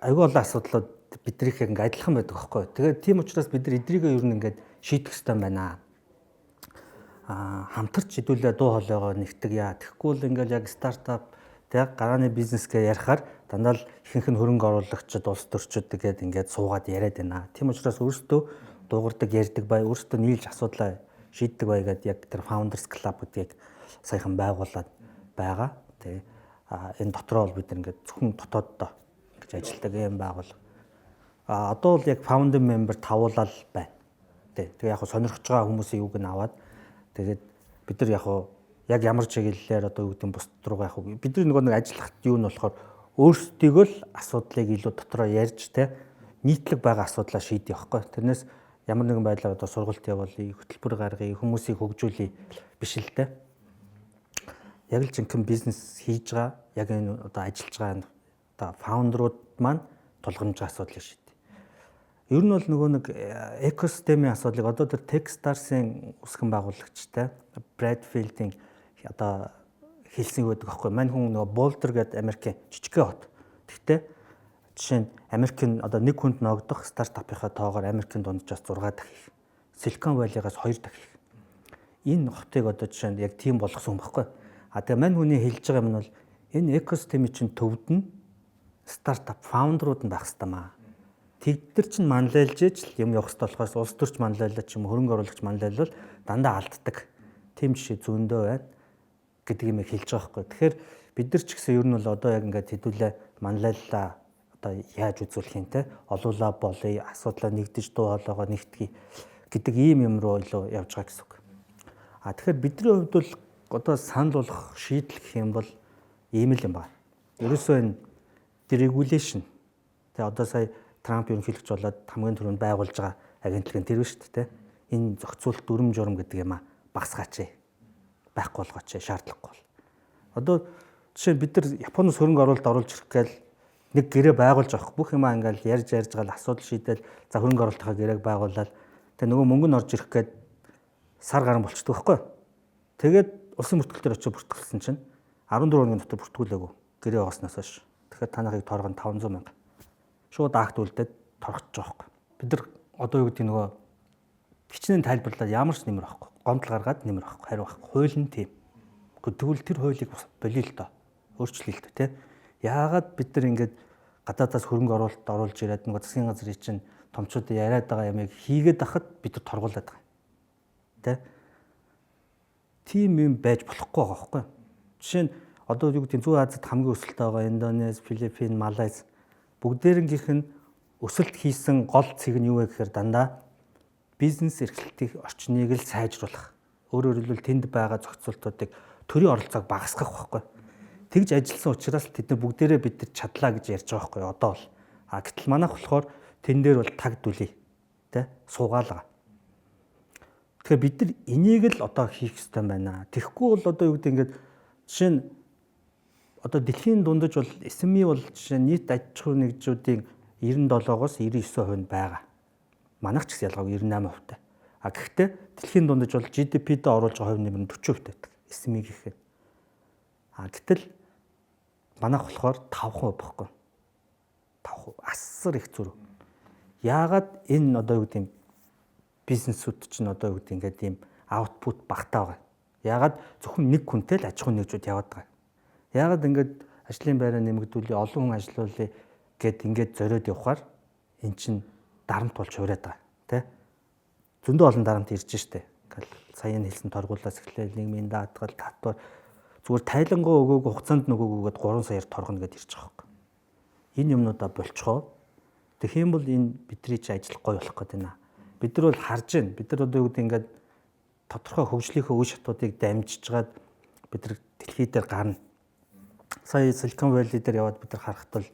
Айгүй олон асуудлууд бидрийнхээ ингээд адилхан байдаг байхгүй. Тэгээд тийм учраас бид нар эдрийгээ ер нь ингээд шийдэх хэрэгтэй байна. Хамтарч хэдүүлээ дуу хоолойгоо нэгтгэг яа. Тэгэхгүй л ингээд яг стартап тэг гарааны бизнесгээ ярихаар дандаа л ихэнх нь хөрөнгө оруулагчид, улс төрчид тэгээд ингээд суугаад яриад байна. Тийм учраас өөрсдөө дуугардаг, ярьдаг бай, өөрсдөө нийлж асуудлаа шийддэг бай гэдэг яг тэр Founders Club гэдгийг саяхан байгуулад байгаа. Тэг энэ дотроо бол бид ингээд зөвхөн дотооддоо ингэж ажилладаг юм байгууллага. Одоо бол яг founding member тавуулал байна. Тэгээ яг сонирхож байгаа хүмүүсийн юуг нь аваад тэгээд бид нар яг ямар чиглэлээр одоо юу гэдэг нь бусд руугаа бидний нэг ажиллах юу нь болохоор өөрсдийгөө л асуудлыг илүү дотроо ярьж нийтлэг байгаа асуудлаа шийдэх байхгүй. Тэрнээс ямар нэгэн байдлаар одоо сургалт явуулъя, хөтөлбөр гаргая, хүмүүсийг хөгжүүлэе биш л дээ. Яг л жинхэнэ бизнес хийж байгаа, яг энэ одоо ажиллаж байгаа одоо фаундерууд маань тулгамж асуудлыг шийдэ. Ер нь бол нөгөө нэг экосистемийн асуудлыг одоо тэр Techstars-ын үсгэн байгуулагчтай Bradfield-ийн одоо хэлсэн байдаг аахгүй. Мань хүн нөгөө Boulder гэдэг Америкийн жижигхэн хот. Гэхдээ жишээ нь Америкийн одоо нэг хүнд ногдох стартапынхаа тоогоор Америкийн дунджаас 6 дахин, Silicon Valley-гаас 2 дахин. Энэ хотыг одоо жишээ нь яг тийм болгосон юм байхгүй. Тэгээ мань хүний хэлж байгаа юм нь бол энэ экосистемийн чинь төвд нь стартап фаундерууд нь байх хэрэгтэй маа. Тэгдэр чинь манлайлж ижил юм явах хэрэгтэй болохоос улс төрч манлайлаад ч юм хөрөнгө оруулагч манлайлвал дандаа алддаг. Тийм жишээ зөндөө байна гэдэг юм хэлж байгаа байхгүй. Тэгэхээр бид нар ч гэсэн ер нь бол одоо яг ингээд хэдүүлээ манлайллаа одоо яаж үзүүлэх юм те олуулаа болъё, асуудлаа нэгдэж дуу хоолойгоо нэгтгэе гэдэг ийм юм руу илүү явж байгаа гэсэн үг. Тэгэхээр бидний хувьд бол одоо санал болгох шийдэл гэх юм бол ийм л юм байна. Ерөөсөө энэ deregulation тэгээ одоо сая Трамп ерөнхийлөгч болоод хамгийн түрүүнд байгуулж байгаа агентлаг нь тэр биш үү те. Энэ зохицуулт дүрм журм гэдэг юм багасгаач. Байхгүй болгооч шаардлагагүй бол. Одоо жишээ бид нар Японоос хөрөнгө оруулалт оруулж ирэх гээл нэг гэрээ байгуулж авах бүх юм ингээл ярьж байгаа асуудал шийдэл за хөрөнгө оруулалтынхаа гэрээг байгуулаад тэгээ нөгөө мөнгө нь орж ирэх гээд сар гарan болчдөг байхгүй. Тэгээд улсын бүртгэл дээр очиж бүртгэлсэн чинь 14 хоногийн дотор бүртгүүлээгүй гэрээ байгааснаас хойш. Тэгэхээр та нарыг тооргон 500 мянга. Шууд акт үлдээд торгочих жоохгүй. Бид нар одоо юу гэдэг нөгөө хичнээн тайлбарлаад ямар ч нэмэр авахгүй. Гомдол гаргаад нэмэр авахгүй. Хариу авахгүй. Хууль нь тийм. Тэгвэл тэр хуулийг болиё л доо. Өөрчлөе л доо тий. Яагаад бид нар ингээд гадаадаас хөрөнгө оруулалт оруулж ирээд нөгөө засгийн газрын чинь томчууд яриад байгаа ямыг хийгээд ахад бид нар торгуулад байгаа. Тий. Тийм юм байж болохгүй байгаа байхгүй. Жишээ нь одоо юу гэдэг нь Зүүн Азид хамгийн өсөлттэй байгаа Индонез, Филиппин, Малайз бүгдээрнгийнх нь өсөлт хийсэн гол цэг нь юу вэ гэхээр дандаа бизнес эрхлэлтийн орчныг л сайжруулах. Өөрөөр хэлбэл тэнд байгаа зохицуултуудыг төрийн оролцоог багасгах байхгүй. Тэгж ажилласан учраас тэд нар бүгдээрээ бид нар чадлаа гэж ярьж байгаа байхгүй одоо бол. Гэтэл манайх болохоор тэн дээр бол таг дүлий. Тэ? Суугаалгаа. Тэгэхээр бид нар энийг л одоо хийх ёстой байна. Тэгэхгүй бол одоо юу гэдэг ингээд жишээ нь одоо дэлхийн дундаж бол SME бол жишээ нийт аж ахуй нэгжүүдийн 97-оос 99% байгаа. Манайх ч гэсэн ялгаагүй 98%. Гэхдээ дэлхийн дундаж бол GDP-д оруулж байгаа хувь нэмэр нь 40% байдаг. SME гэхэд. Гэтэл манайх болохоор 5% байхгүй. 5% асар их зүрх. Яагаад энэ одоо юу гэдэг юм бизнесүүд чинь одоо юу гэдэг ингээд ийм аутпут багтаа байгаа. Яагаад зөвхөн нэг хүнтэй л аж ахуй нэгжүүд яваад байгаа. Яагаад ингээд ажлын байраа нэмэгдүүлээ, олон хүн ажилуулъя гэд ингээд зориод явахаар эн чинь дарамт болж хуурайд байгаа, тий? Зөндөө олон дарамт ирж штэ. Ингээл саяны хэлсэн торгуулаас эхлээл нийгмийн даатгал, татвар зүгээр тайлангуу өгөөг хугацаанд нөгөөгөөд 3 саяар торгоно гэд ирж байгаа юм. Энэ юмнуудаа болчихоо. Тэгэх юм бол энэ бидний ч ажиллахгүй болох гэдэг нэ. Бид нар бол харж байна. Бид нар одоо юу гэдэг ингээд тодорхой хөгжлийнхөө үе шатуудыг дамжиж жаад бид нар дэлхий дээр гарна. Сая Silicon Valley дээр яваад бид нар харахад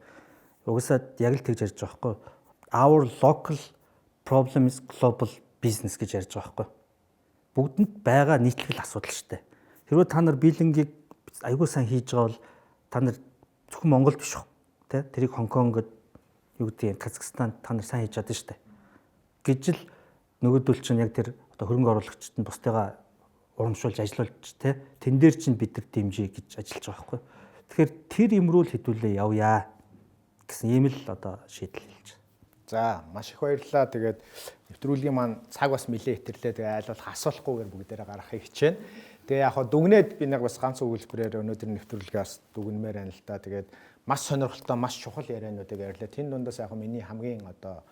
бол угсаа яг л тэгж ярьж байгаа байхгүй. Our local problem is global business гэж ярьж байгаа байхгүй. Бүгдэнд байгаа нийтлэг асуудал шүү дээ. Хэрвээ та нар билингийг аягүй сайн хийж байгаа бол та нар зөвхөн Монголд биш үү? Тэ? Тэрийг Хонконгод юу гэдэг Казахстан та нар сайн хийж чадсан шүү дээ. Гэж л нөгөөдөл чинь яг тэр одоо хөрөнгө оруулагчид нь бусдыгаа урамшуулж ажиллуулж тэ тэн дээр чинь бид нар дэмжиж гэж ажиллаж байгаа байхгүй. Тэгэхээр тэр юм руу л хэдүүлээ явъя гэсэн ийм л одоо шийдэл хэлж.
За маш их баярлалаа. Тэгээд нэвтрүүлгийн маань цаг бас нэлээд итэрлээ. Тэгээ айл болох асуулахгүйгээр бүгдээрээ гаргахыг хичээнэ. Тэгээ яг хаа дүгнээд би нэг бас ганц өгүүлбэрээр өнөөдөр нэвтрүүлгээ бас дүгнмээр байна л да. Тэгээд маш сонирхолтой, маш чухал яриануудыг ярьлаа. Тэн дундаас яг миний хамгийн одоо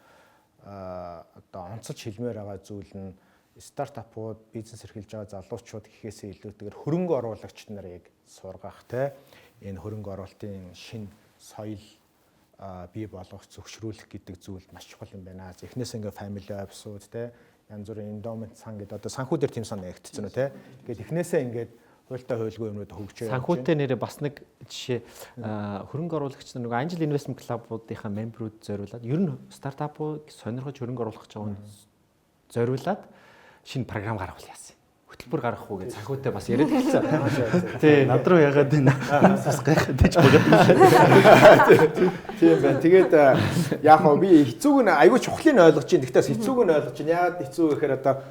онцолж хэлмээр байгаа зүйл нь стартапууд, бизнес эрхэлж байгаа залуучууд гэхээсээ илүүтэйгээр хөрөнгө оруулагч нарыг сургах те энэ хөрөнгө оруулалтын шинэ соёл бий болгох, зөвшрүүлэх гэдэг зүйл маш чухал юм байна. Эхнээс ингээ family office-ууд те янз бүрийн endowment сан гэдэг одоо санхүүдээр тийм сан нэгтгэсэн үү те. Ингээд эхнээсээ ингээд хуультай хуйлгүй юмнууд хөгжиж байгаа.
Санхүүтэй нэрээ бас нэг жишээ хөрөнгө оруулагч нар нөгөө Angel Investment Club-уудынхаа мемберүүд зориулаад ер нь стартапыг сонирхож хөрөнгө оруулах гэж байгаа хүн зориулаад шинэ програм гаргавал яасан. Хөтөлбөр гаргах уу гэж санхүүтэй бас яриад хэлсэн. Тий, над руу ягаад энэ бас гайхаад байж байгаа.
Тийм байна. Тэгээд яг хоо би хэцүүг нь айгүй чухлыг ойлгож чинь. Гэхдээ хэцүүг нь ойлгож чинь. Яагаад хэцүү гэхээр одоо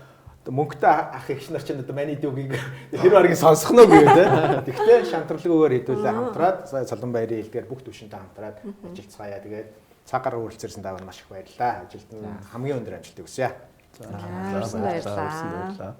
мөнгөтэй ах эгч нар чинь одоо маний дүүгийг тэр баргийн сонсох нь үгүй те. Тэгвэл шантралгүйгээр хэдүүлээ хамтраад сая Солонбаярын илгээр бүх түвшинтэй хамтраад ажиллацгаая. Тэгээд цаг гараа үргэлжлүүлсэн даваа маш их баярлалаа. Ажилд нь хамгийн өндөр амжилт хүсье.
Баярлалаа.